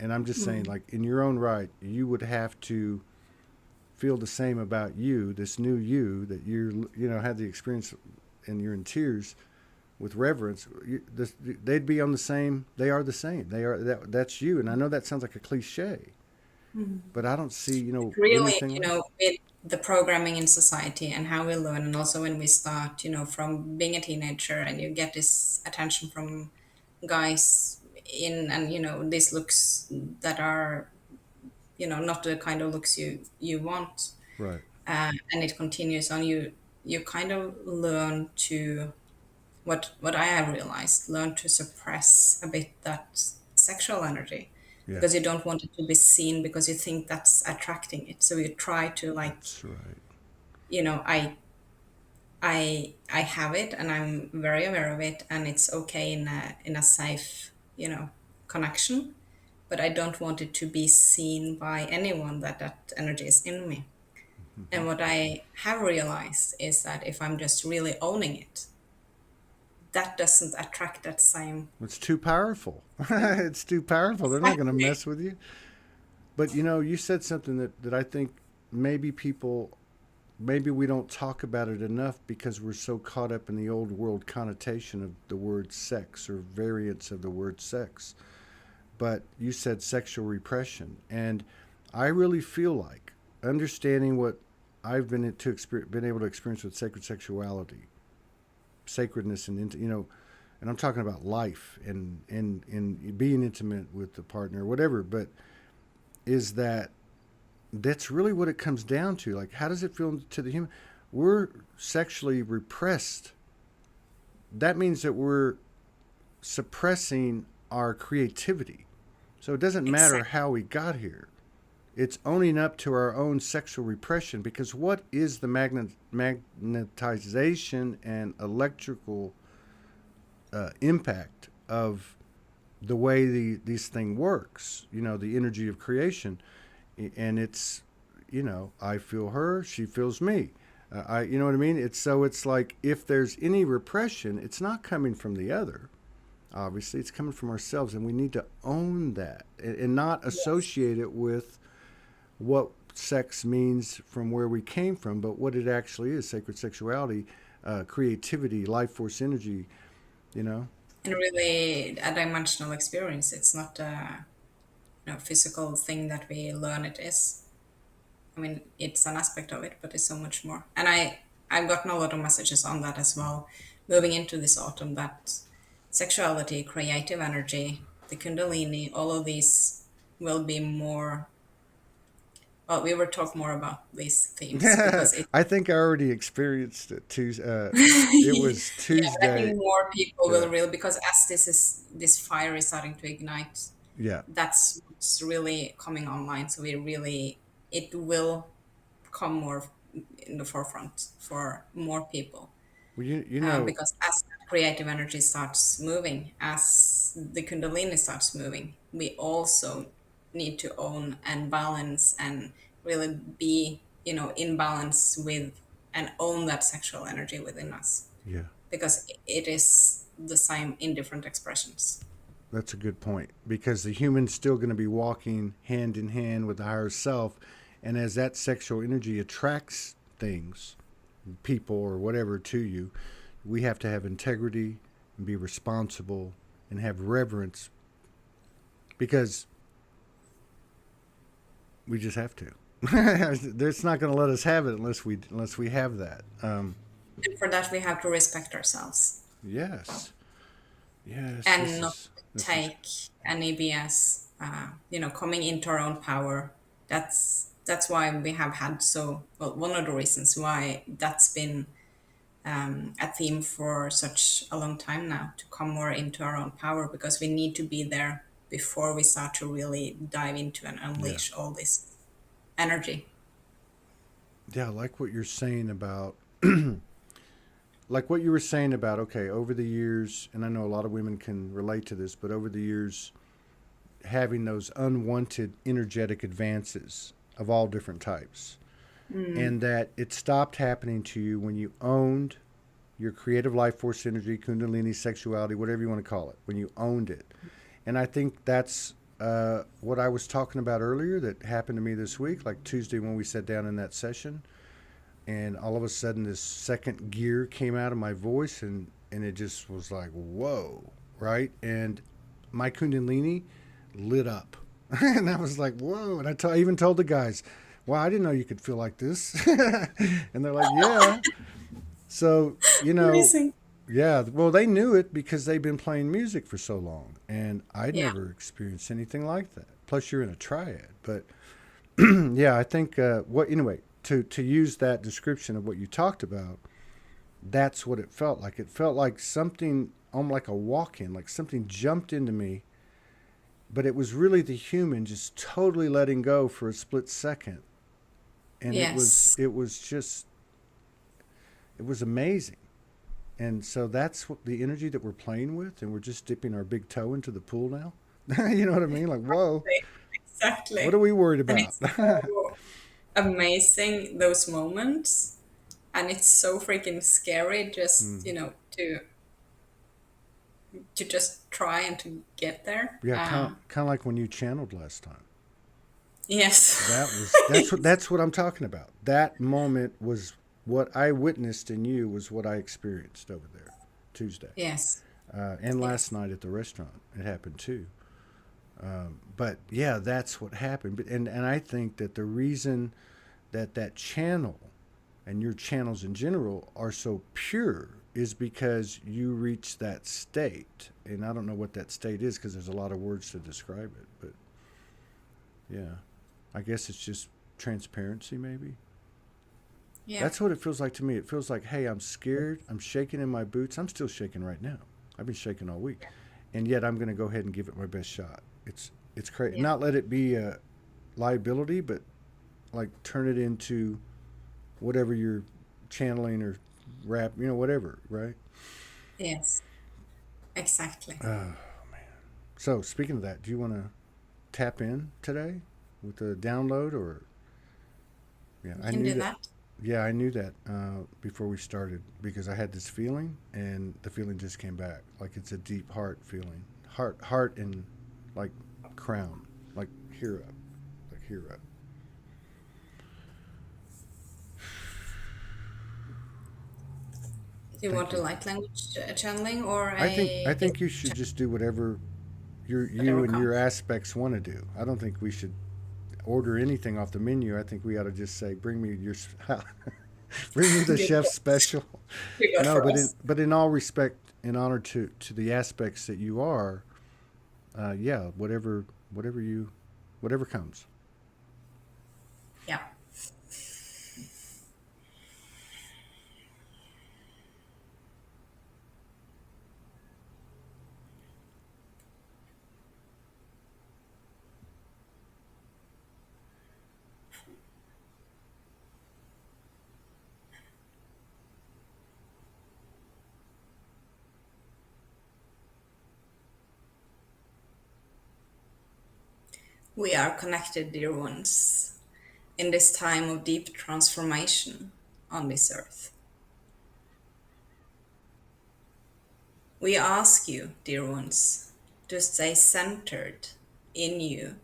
I'm just saying, mm, like, in your own right, you would have to feel the same about you, this new you that had the experience, and you're in tears with reverence. They'd be on the same. They are the same. They are that's you. And I know that sounds like a cliche, but I don't see really, anything less. with the programming in society and how we learn, and also when we start, from being a teenager, and you get this attention from guys in, and these looks that are, not the kind of looks you want, Right. and it continues on. You kind of learn to, what I have realized, learn to suppress a bit that sexual energy, Yeah. because you don't want it to be seen, because you think that's attracting it. So you try to, like, That's right. you know, I have it, and I'm very aware of it, and it's okay in a safe, connection, but I don't want it to be seen by anyone that energy is in me. Mm-hmm. And what I have realized is that if I'm just really owning it, that doesn't attract that same. It's too powerful. It's too powerful. They're not going to Exactly. mess with you. But you said something that I think maybe people, maybe we don't talk about it enough, because we're so caught up in the old world connotation of the word sex, or variants of the word sex. But you said sexual repression, and I really feel like understanding what I've been able to experience with sacred sexuality, sacredness, and and I'm talking about life and being intimate with the partner, or whatever. But is that's really what it comes down to. Like, how does it feel to the human? We're sexually repressed. That means that we're suppressing our creativity. So it doesn't matter Exactly. how we got here. It's owning up to our own sexual repression, because what is the magnetization and electrical impact of the way this thing works? The energy of creation, and it's, I feel her, she feels me. You know what I mean? It's like, if there's any repression, it's not coming from the other. Obviously, it's coming from ourselves, and we need to own that, and not Yes. associate it with what sex means from where we came from, but what it actually is: sacred sexuality, creativity, life force energy. You know. And really a dimensional experience. It's not a, physical thing that we learn it is. I mean, it's an aspect of it, but it's so much more. And I've gotten a lot of messages on that as well, moving into this autumn, that sexuality, creative energy, the Kundalini, all of these will be more. Well, we will talk more about these themes because it. I think I already experienced it. It was Yeah, but I Tuesday. think more people will Yeah. really, because as this fire is starting to ignite, Yeah. that's what's really coming online. So it will come more in the forefront for more people. Well, you know, Because as that creative energy starts moving, as the Kundalini starts moving, we also need to own and balance and really be, in balance with and own that sexual energy within us yeah, because it is the same in different expressions. that's a good point because the human's still going to be walking hand in hand with the higher self, and as that sexual energy attracts things, people or whatever to you, we have to have integrity and be responsible and have reverence because we just have to. It's not going to let us have it unless we have that. And for that, we have to respect ourselves Yes, yes. and not This is take any BS. Coming into our own power. That's why we have had so well. One of the reasons why that's been a theme for such a long time now, to come more into our own power, because we need to be there before we start to really dive into and yeah, unleash all this energy. yeah. Like what you're saying about like what you were saying about okay, over the years, and I know a lot of women can relate to this, but over the years, having those unwanted energetic advances of all different types, and that it stopped happening to you when you owned your creative life force energy, kundalini, sexuality, whatever you want to call it, when you owned it. And I think that's what I was talking about earlier that happened to me this week, like Tuesday when we sat down in that session. And all of a sudden, this second gear came out of my voice, and it just was like, whoa, right? And my kundalini lit up. And I was like, whoa. And I even told the guys, wow, I didn't know you could feel like this. And they're like, yeah. So, Amazing. yeah, well, they knew it because they've been playing music for so long. And I'd Yeah. never experienced anything like that. Plus, you're in a triad. But yeah, I think, anyway, to use that description of what you talked about, that's what it felt like. It felt like something, almost like a walk in, like something jumped into me, but it was really the human just totally letting go for a split second. And Yes. it was amazing. And so that's what the energy that we're playing with, and we're just dipping our big toe into the pool now. You know what I mean? Like, whoa, what are Exactly. we worried And about? it's so amazing, those moments. And it's so freaking scary just, Mm. to just try and to get there. Yeah, kind of like when you channeled last time. Yes. That's what I'm talking about. That moment was what I witnessed in you was what I experienced over there Tuesday, Yes. and last Yes. night at the restaurant. It happened too. But yeah, that's what happened. And I think that the reason that channel and your channels in general are so pure is because you reach that state. And I don't know what that state is because there's a lot of words to describe it. But yeah, I guess it's just transparency, maybe. Yeah. That's what it feels like to me. It feels like, hey, I'm scared. I'm shaking in my boots. I'm still shaking right now. I've been shaking all week, and yet I'm going to go ahead and give it my best shot. It's crazy. Yeah. Not let it be a liability, but like turn it into whatever you're channeling or rap, whatever, right? Yes. Exactly. Oh man. So speaking of that, do you want to tap in today with the download or? Yeah, You I can knew do that. that. Yeah, I knew that before we started because I had this feeling, and the feeling just came back. Like it's a deep heart feeling, heart, and like crown, like here up, like here up. Do you Thank want a you. light language channeling or I a think you distant should just do whatever you whatever and your comes? aspects want to do. I don't think we should order anything off the menu. I think we ought to just say, "Bring me your, bring me the Good chef's God. special." Good God No, for but us. in all respect, in honor to the aspects that you are, yeah, whatever comes. Yeah. We are connected, dear ones, in this time of deep transformation on this earth. We ask you, dear ones, to stay centered in you,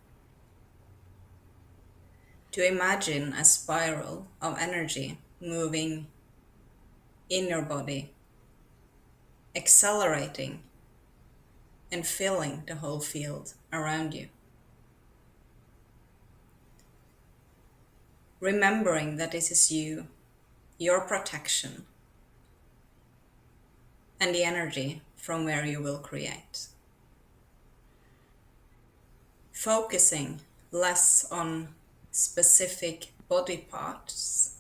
to imagine a spiral of energy moving in your body, accelerating and filling the whole field around you. Remembering that this is you, your protection, and the energy from where you will create. Focusing less on specific body parts,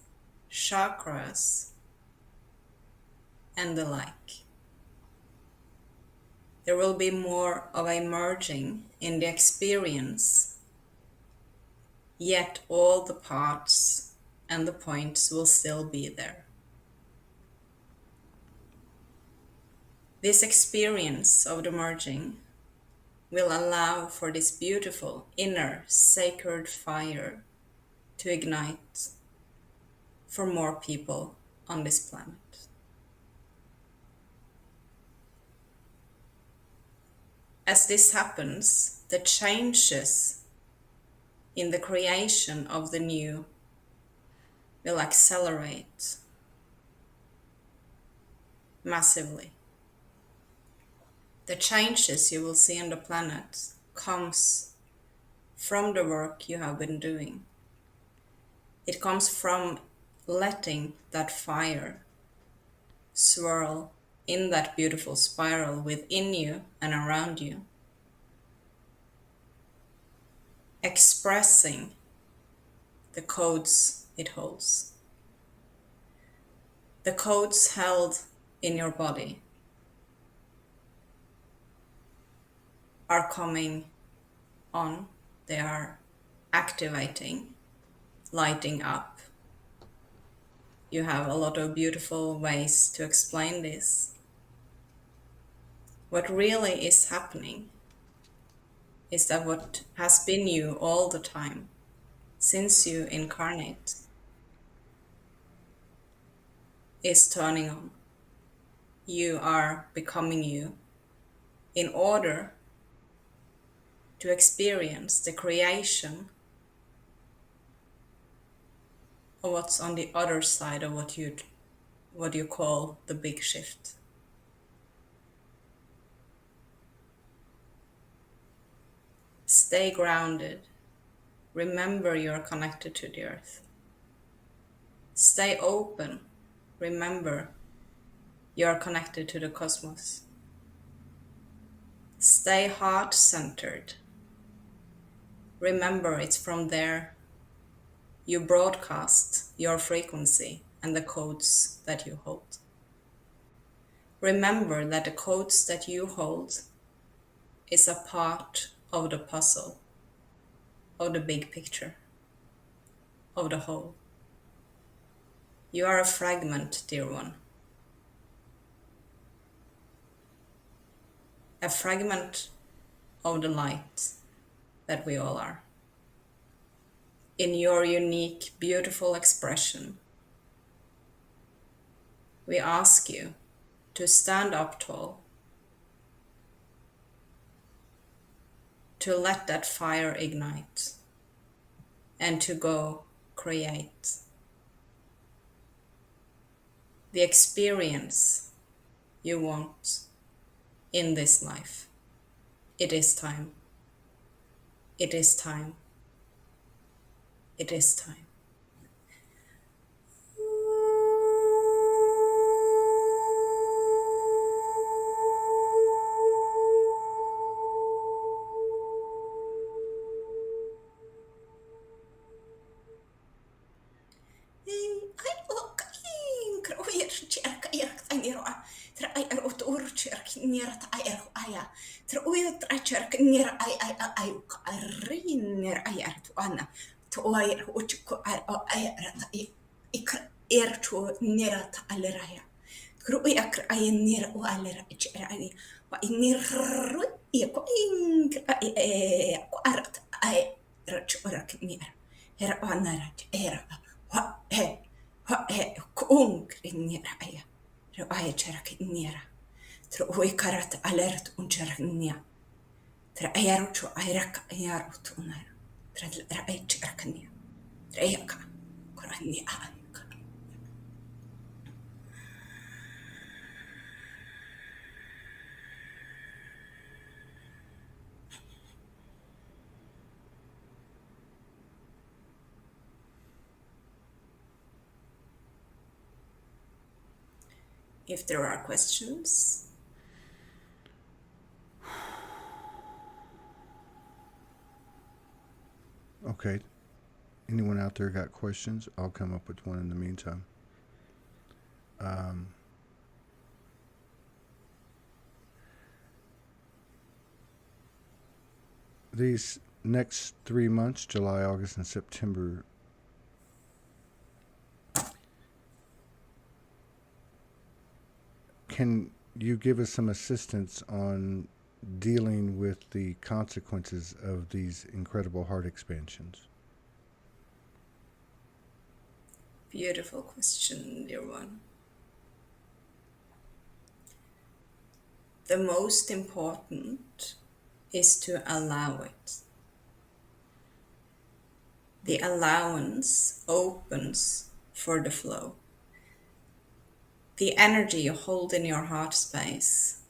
chakras, and the like. There will be more of a merging in the experience, yet all the parts and the points will still be there. This experience of the merging will allow for this beautiful inner sacred fire to ignite for more people on this planet. As this happens, the changes in the creation of the new will accelerate massively. The changes you will see on the planet comes from the work you have been doing. It comes from letting that fire swirl in that beautiful spiral within you and around you, expressing the codes it holds. The codes held in your body are coming on, they are activating, lighting up. You have a lot of beautiful ways to explain this. What really is happening is that what has been you all the time, since you incarnate, is turning on. You are becoming you in order to experience the creation of what's on the other side of what you call the big shift. Stay grounded. Remember you're connected to the earth. Stay open. Remember you're connected to the cosmos. Stay heart-centered. Remember it's from there you broadcast your frequency and the codes that you hold. Remember that the codes that you hold is a part of the puzzle, of the big picture, of the whole. You are a fragment, dear one. A fragment of the light that we all are. In your unique, beautiful expression, we ask you to stand up tall, to let that fire ignite, and to go create the experience you want in this life. It is time. It is time. It is time. Rachorak near. Her honorat era. What he kung near aya. Aya cherak near. Through karat alert unchernia. Traerucho Iraq Yarutuna, Traich Arkania, Reaka, Korania. If there are questions, Okay. Anyone out there got questions? I'll come up with one in the meantime. These next 3 months, July, August, and September, can you give us some assistance on dealing with the consequences of these incredible heart expansions? beautiful question, dear one. The most important is to allow it. The allowance opens for the flow. The energy you hold in your heart space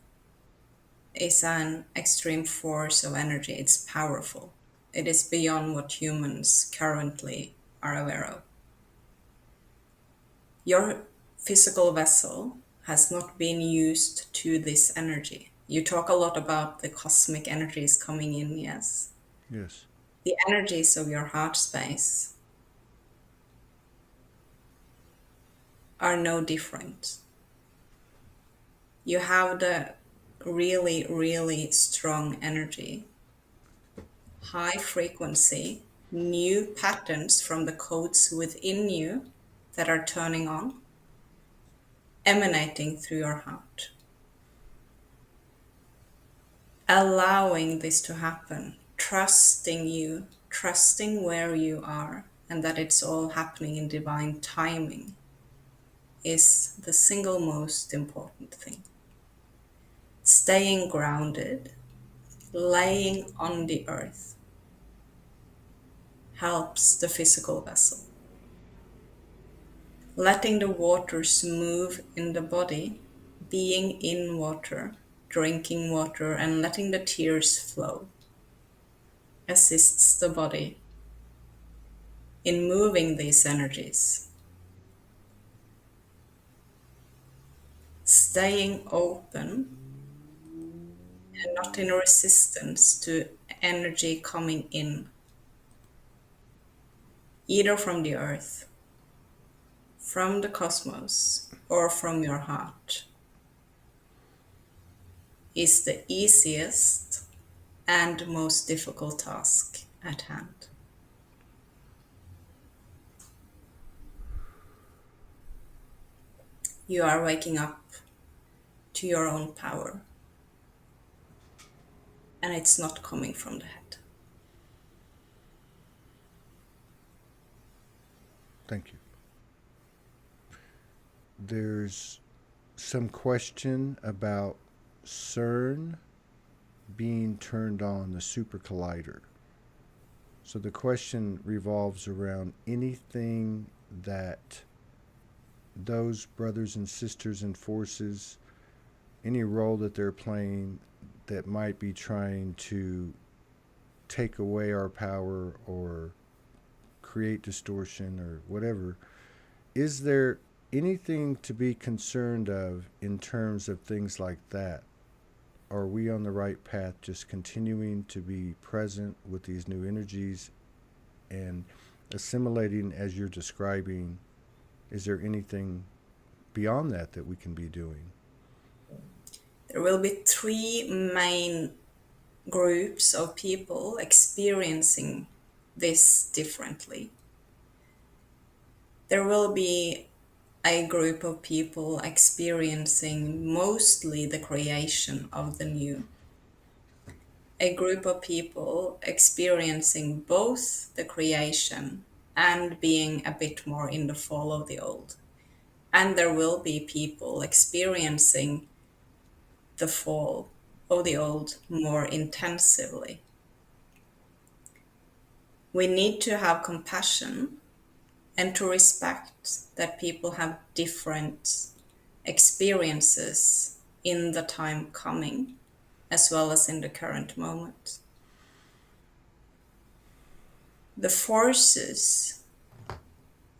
is an extreme force of energy. It's powerful. It is beyond what humans currently are aware of. Your physical vessel has not been used to this energy. You talk a lot about the cosmic energies coming in, yes. Yes. The energies of your heart space are no different. You have the really, really strong energy, high frequency, new patterns from the codes within you that are turning on, emanating through your heart. Allowing this to happen, trusting you, trusting where you are, and that it's all happening in divine timing is the single most important thing. Staying grounded, laying on the earth, helps the physical vessel. Letting the waters move in the body, being in water, drinking water, and letting the tears flow assists the body in moving these energies. Staying open and not in resistance to energy coming in, either from the earth, from the cosmos, or from your heart, is the easiest and most difficult task at hand. You are waking up to your own power, and it's not coming from the head. Thank you. There's some question about CERN being turned on, the super collider. So the question revolves around anything that those brothers and sisters and forces, any role that they're playing that might be trying to take away our power or create distortion or whatever. Is there anything to be concerned of in terms of things like that? Are we on the right path, just continuing to be present with these new energies and assimilating as you're describing? Is there anything beyond that that we can be doing? There will be three main groups of people experiencing this differently. There will be a group of people experiencing mostly the creation of the new. a group of people experiencing both the creation and being a bit more in the fall of the old. And there will be people experiencing the fall of the old more intensively. We need to have compassion and to respect that people have different experiences in the time coming, as well as in the current moment. The forces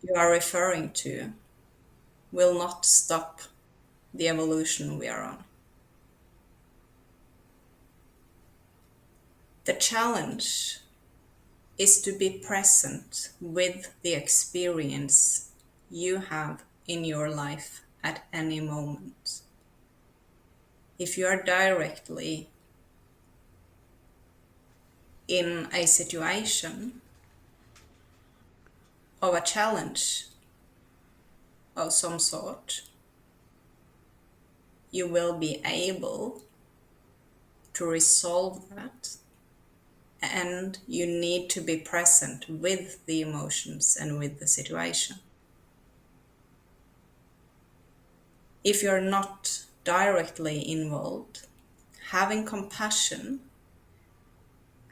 you are referring to will not stop the evolution we are on. The challenge is to be present with the experience you have in your life at any moment. If you are directly in a situation of a challenge of some sort, you will be able to resolve that, and you need to be present with the emotions and with the situation. If you're not directly involved, having compassion,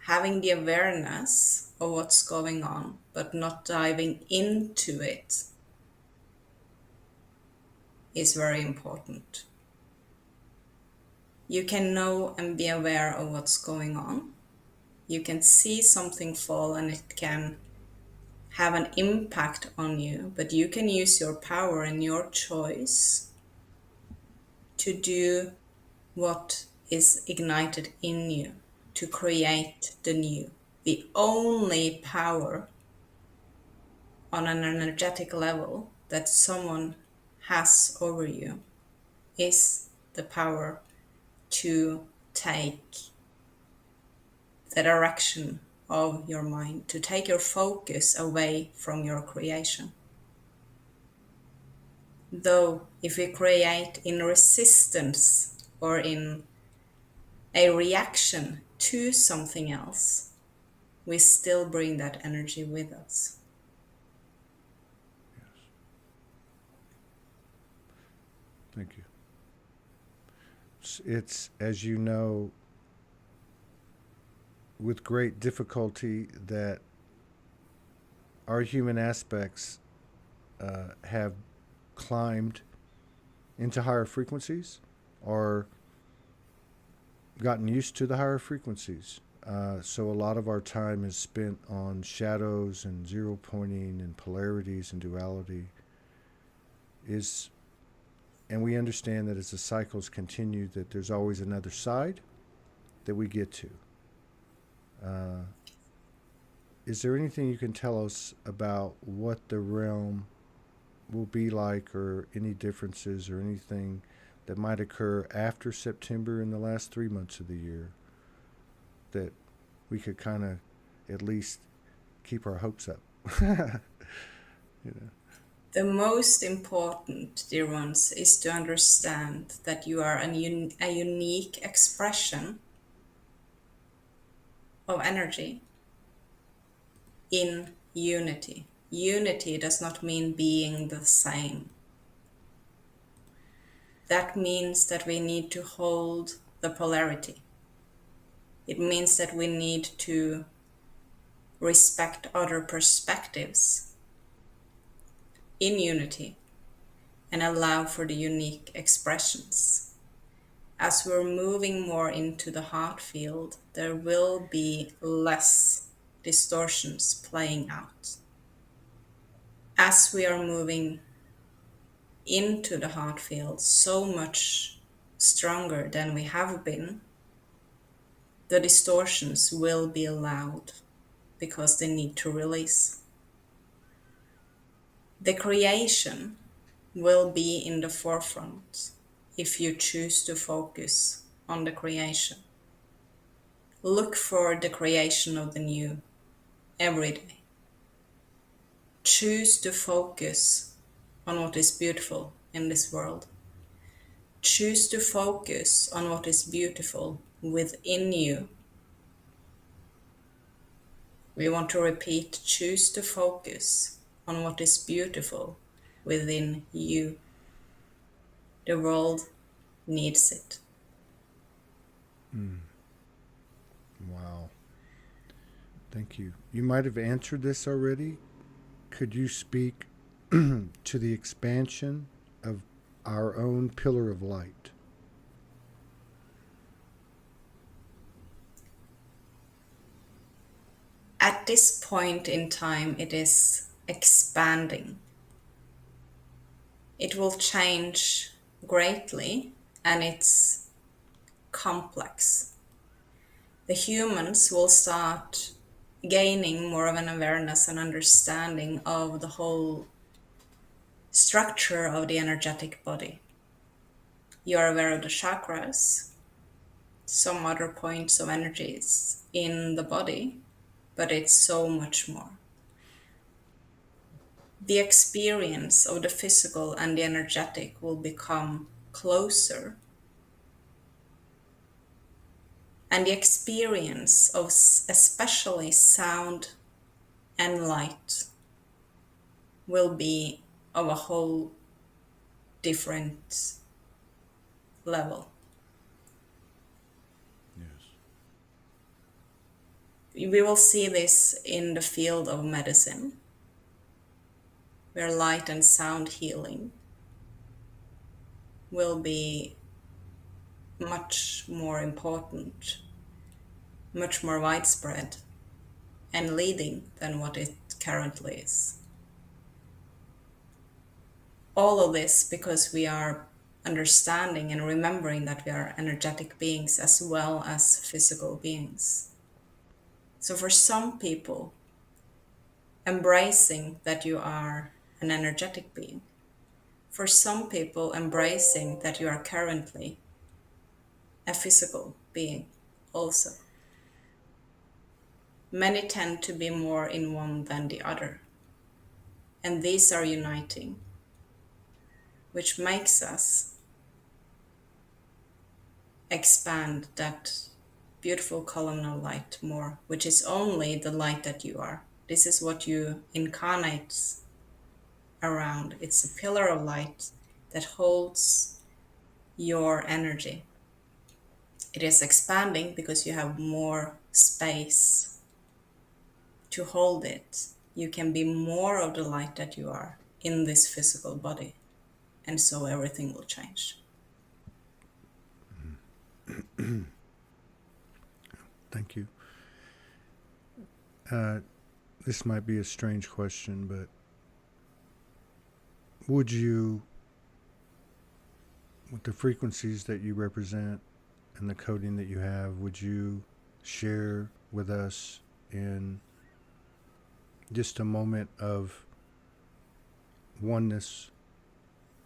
having the awareness of what's going on, but not diving into it, is very important. You can know and be aware of what's going on. You can see something fall and it can have an impact on you, but you can use your power and your choice to do what is ignited in you, to create the new. The only power on an energetic level that someone has over you is the power to take the direction of your mind, to take your focus away from your creation. Though if we create in resistance or in a reaction to something else, we still bring that energy with us. Yes. Thank you. It's, as you know, with great difficulty that our human aspects have climbed into higher frequencies or gotten used to the higher frequencies. So a lot of our time is spent on shadows and zero pointing and polarities and duality. And we understand that as the cycles continue, that there's always another side that we get to. Is there anything you can tell us about what the realm will be like, or any differences or anything that might occur after September in the last 3 months of the year that we could kind of at least keep our hopes up? You know. The most important, dear ones, is to understand that you are a unique expression of energy in unity. Unity does not mean being the same. That means that we need to hold the polarity. It means that we need to respect other perspectives in unity and allow for the unique expressions. As we're moving more into the heart field, there will be less distortions playing out. As we are moving into the heart field so much stronger than we have been, the distortions will be allowed because they need to release. The creation will be in the forefront if you choose to focus on the creation. Look for the creation of the new every day. Choose to focus on what is beautiful in this world. Choose to focus on what is beautiful within you We want to repeat, choose to focus on what is beautiful within you. The world needs it. Wow. Thank you. You might have answered this already. Could you speak to the expansion of our own pillar of light? At this point in time, it is expanding. It will change greatly, and it's complex. The humans will start gaining more of an awareness and understanding of the whole structure of the energetic body. You are aware of the chakras, some other points of energies in the body, but it's so much more. The experience of the physical and the energetic will become closer, and the experience of especially sound and light will be of a whole different level. Yes. We will see this in the field of medicine, where light and sound healing will be much more important, much more widespread, and leading than what it currently is. All of this because we are understanding and remembering that we are energetic beings as well as physical beings. So for some people, embracing that you are an energetic being. For some people, embracing that you are currently a physical being also. Many tend to be more in one than the other. And these are uniting, which makes us expand that beautiful column of light more, which is only the light that you are. This is what you incarnate around. It's a pillar of light that holds your energy. It is expanding because you have more space to hold it. You can be more of the light that you are in this physical body, and so everything will change. Thank you. This might be a strange question, but would you, with the frequencies that you represent and the coding that you have, would you share with us in just a moment of oneness?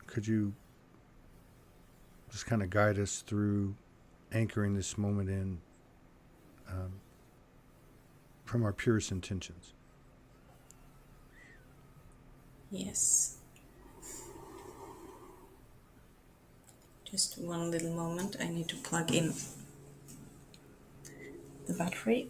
Could you just kind of guide us through anchoring this moment in from our purest intentions? Yes. Just one little moment. I need to plug in the battery.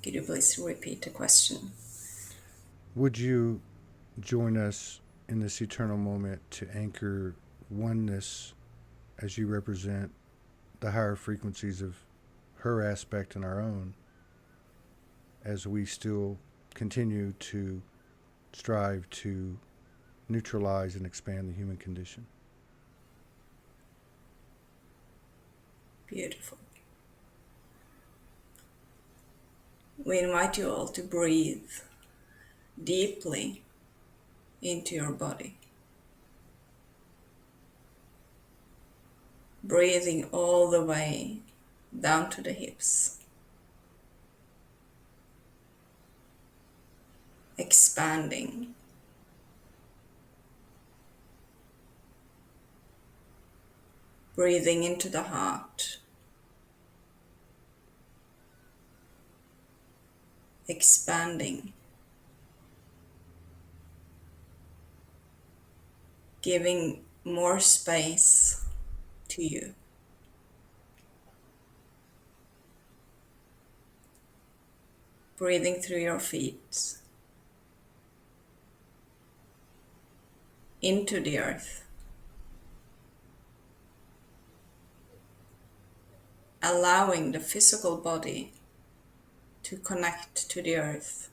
Could you please repeat the question? Would you join us in this eternal moment to anchor oneness as you represent the higher frequencies of her aspect and our own, as we still continue to strive to neutralize and expand the human condition? Beautiful. We invite you all to breathe deeply into your body. Breathing all the way down to the hips. Expanding. Breathing into the heart. Expanding. Giving more space to you. Breathing through your feet. Into the earth. Allowing the physical body to connect to the earth.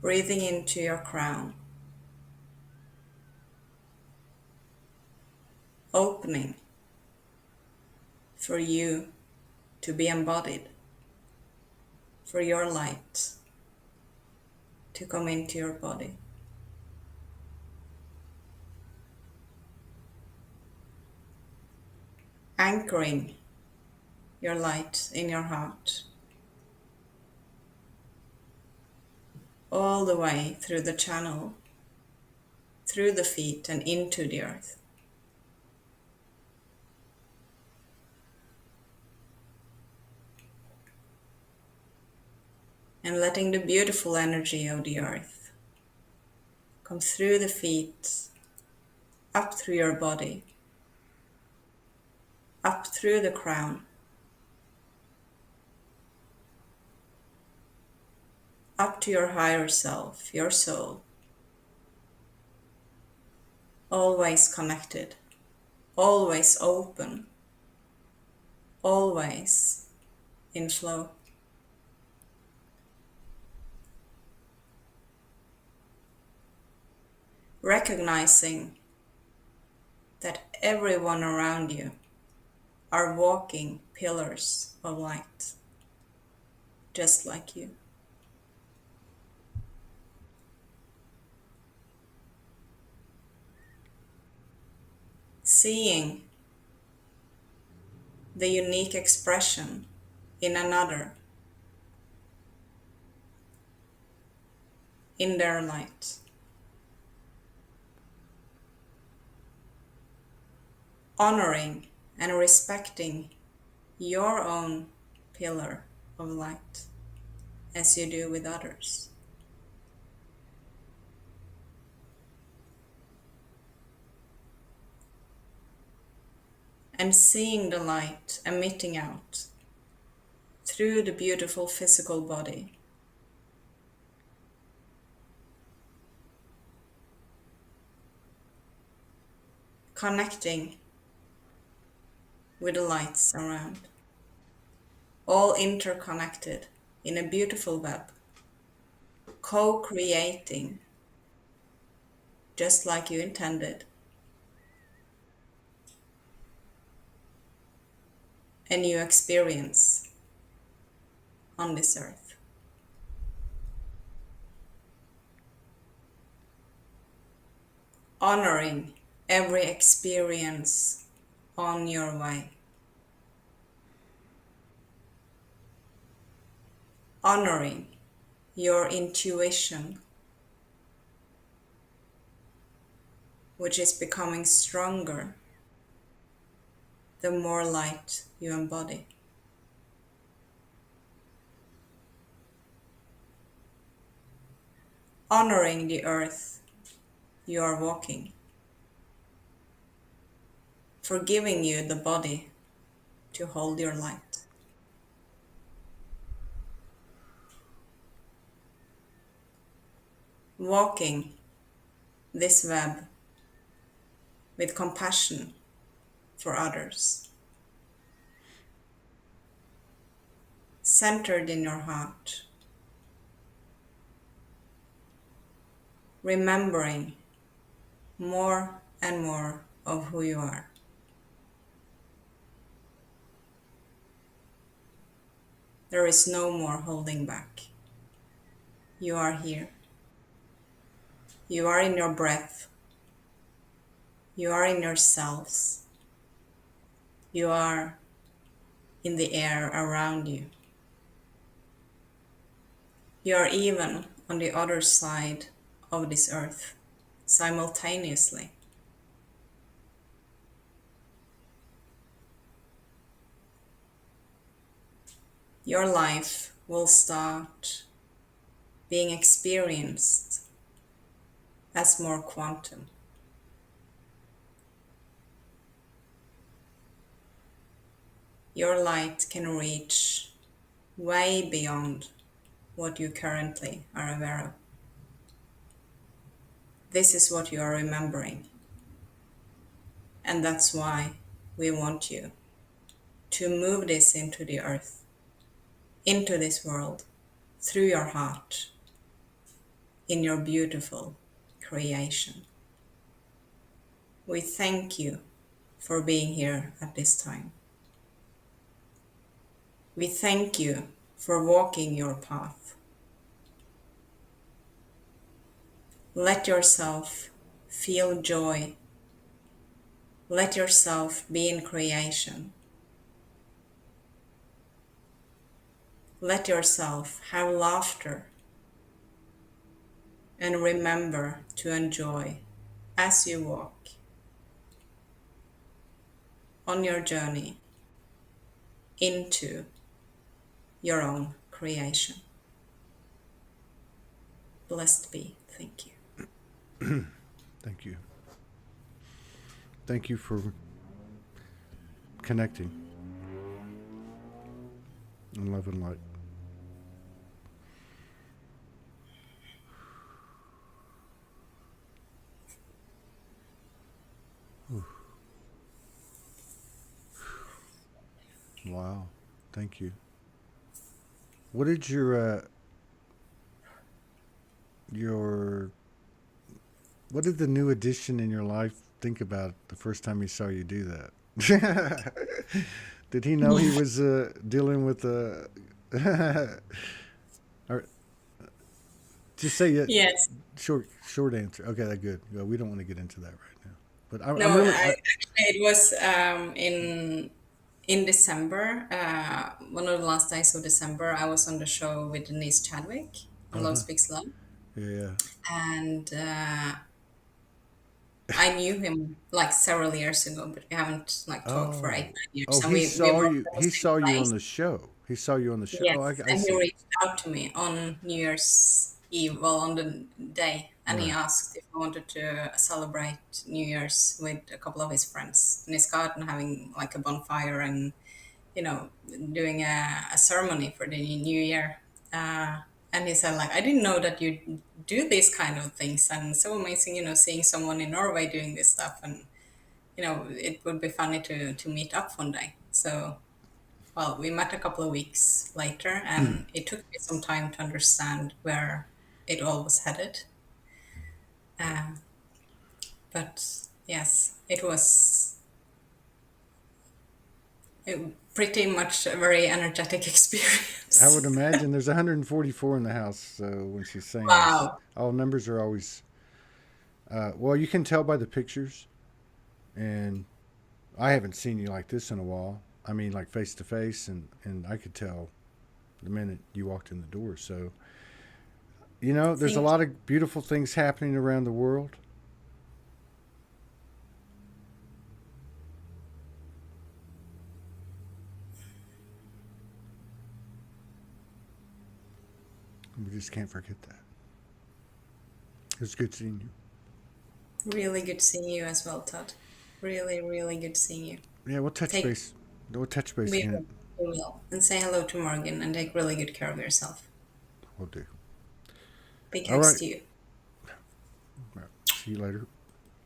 Breathing into your crown. Opening for you to be embodied, for your light to come into your body. Anchoring your light in your heart, all the way through the channel, through the feet and into the earth. And letting the beautiful energy of the earth come through the feet, up through your body, up through the crown, up to your higher self, your soul. Always connected, always open, always in flow. Recognizing that everyone around you are walking pillars of light, just like you. Seeing the unique expression in another, in their light. Honoring and respecting your own pillar of light as you do with others. And seeing the light emitting out through the beautiful physical body. Connecting with the lights around. All interconnected in a beautiful web. Co-creating just like you intended. A new experience on this earth. Honoring every experience on your way. Honoring your intuition, which is becoming stronger the more light you embody. Honoring the earth you are walking, for giving you the body to hold your light. Walking this web with compassion for others. Centered in your heart. Remembering more and more of who you are. There is no more holding back. You are here. You are in your breath. You are in your cells. You are in the air around you. You are even on the other side of this earth, simultaneously. Your life will start being experienced as more quantum. Your light can reach way beyond what you currently are aware of. This is what you are remembering. And that's why we want you to move this into the earth, into this world, through your heart, in your beautiful creation. We thank you for being here at this time. We thank you for walking your path. Let yourself feel joy. Let yourself be in creation. Let yourself have laughter. And remember to enjoy as you walk on your journey into your own creation. Blessed be. Thank you. Thank you. Thank you for connecting in love and light. Wow. Thank you. What did what did the new addition in your life think about the first time he saw you do that? Did he know he was dealing with or just say it? Yes. Short answer. Okay, good. Well, we don't want to get into that right now. But I'm No, really. actually it was in December, one of the last days of December. I was on the show with Denise Chadwick on Love Speaks Love, Yeah. and I knew him like several years ago, but we haven't like talked for 8-9 years. Oh, And he we saw worked you. at the He same saw you on place. the show. He saw you on the show. Yes, Oh, I and he see. reached out to me on New Year's Eve, well, on the day, and he Right. asked if I wanted to celebrate New Year's with a couple of his friends in his garden, having like a bonfire and, doing a ceremony for the new year. And he said, like, I didn't know that you do these kind of things, and so amazing, seeing someone in Norway doing this stuff, and it would be funny to meet up one day. So, well, we met a couple of weeks later, and it took me some time to understand where it all was headed. But yes, it was pretty much a very energetic I would experience. imagine there's 144 in the house. So when she's saying this, Wow. all numbers are always. Well, you can tell by the pictures, and I haven't seen you like this in a while. I mean, like face to face, and I could tell the minute you walked in the door. So, there's a Thank lot of beautiful things happening around the world. We just can't forget that. It's good seeing you. Really good seeing you as well, Todd. Really, really good seeing you. Yeah, we'll touch Take base. We'll touch base We again. will. And say hello to Morgan and take really good care of yourself. We'll do. Big All hugs right. to you. See you later.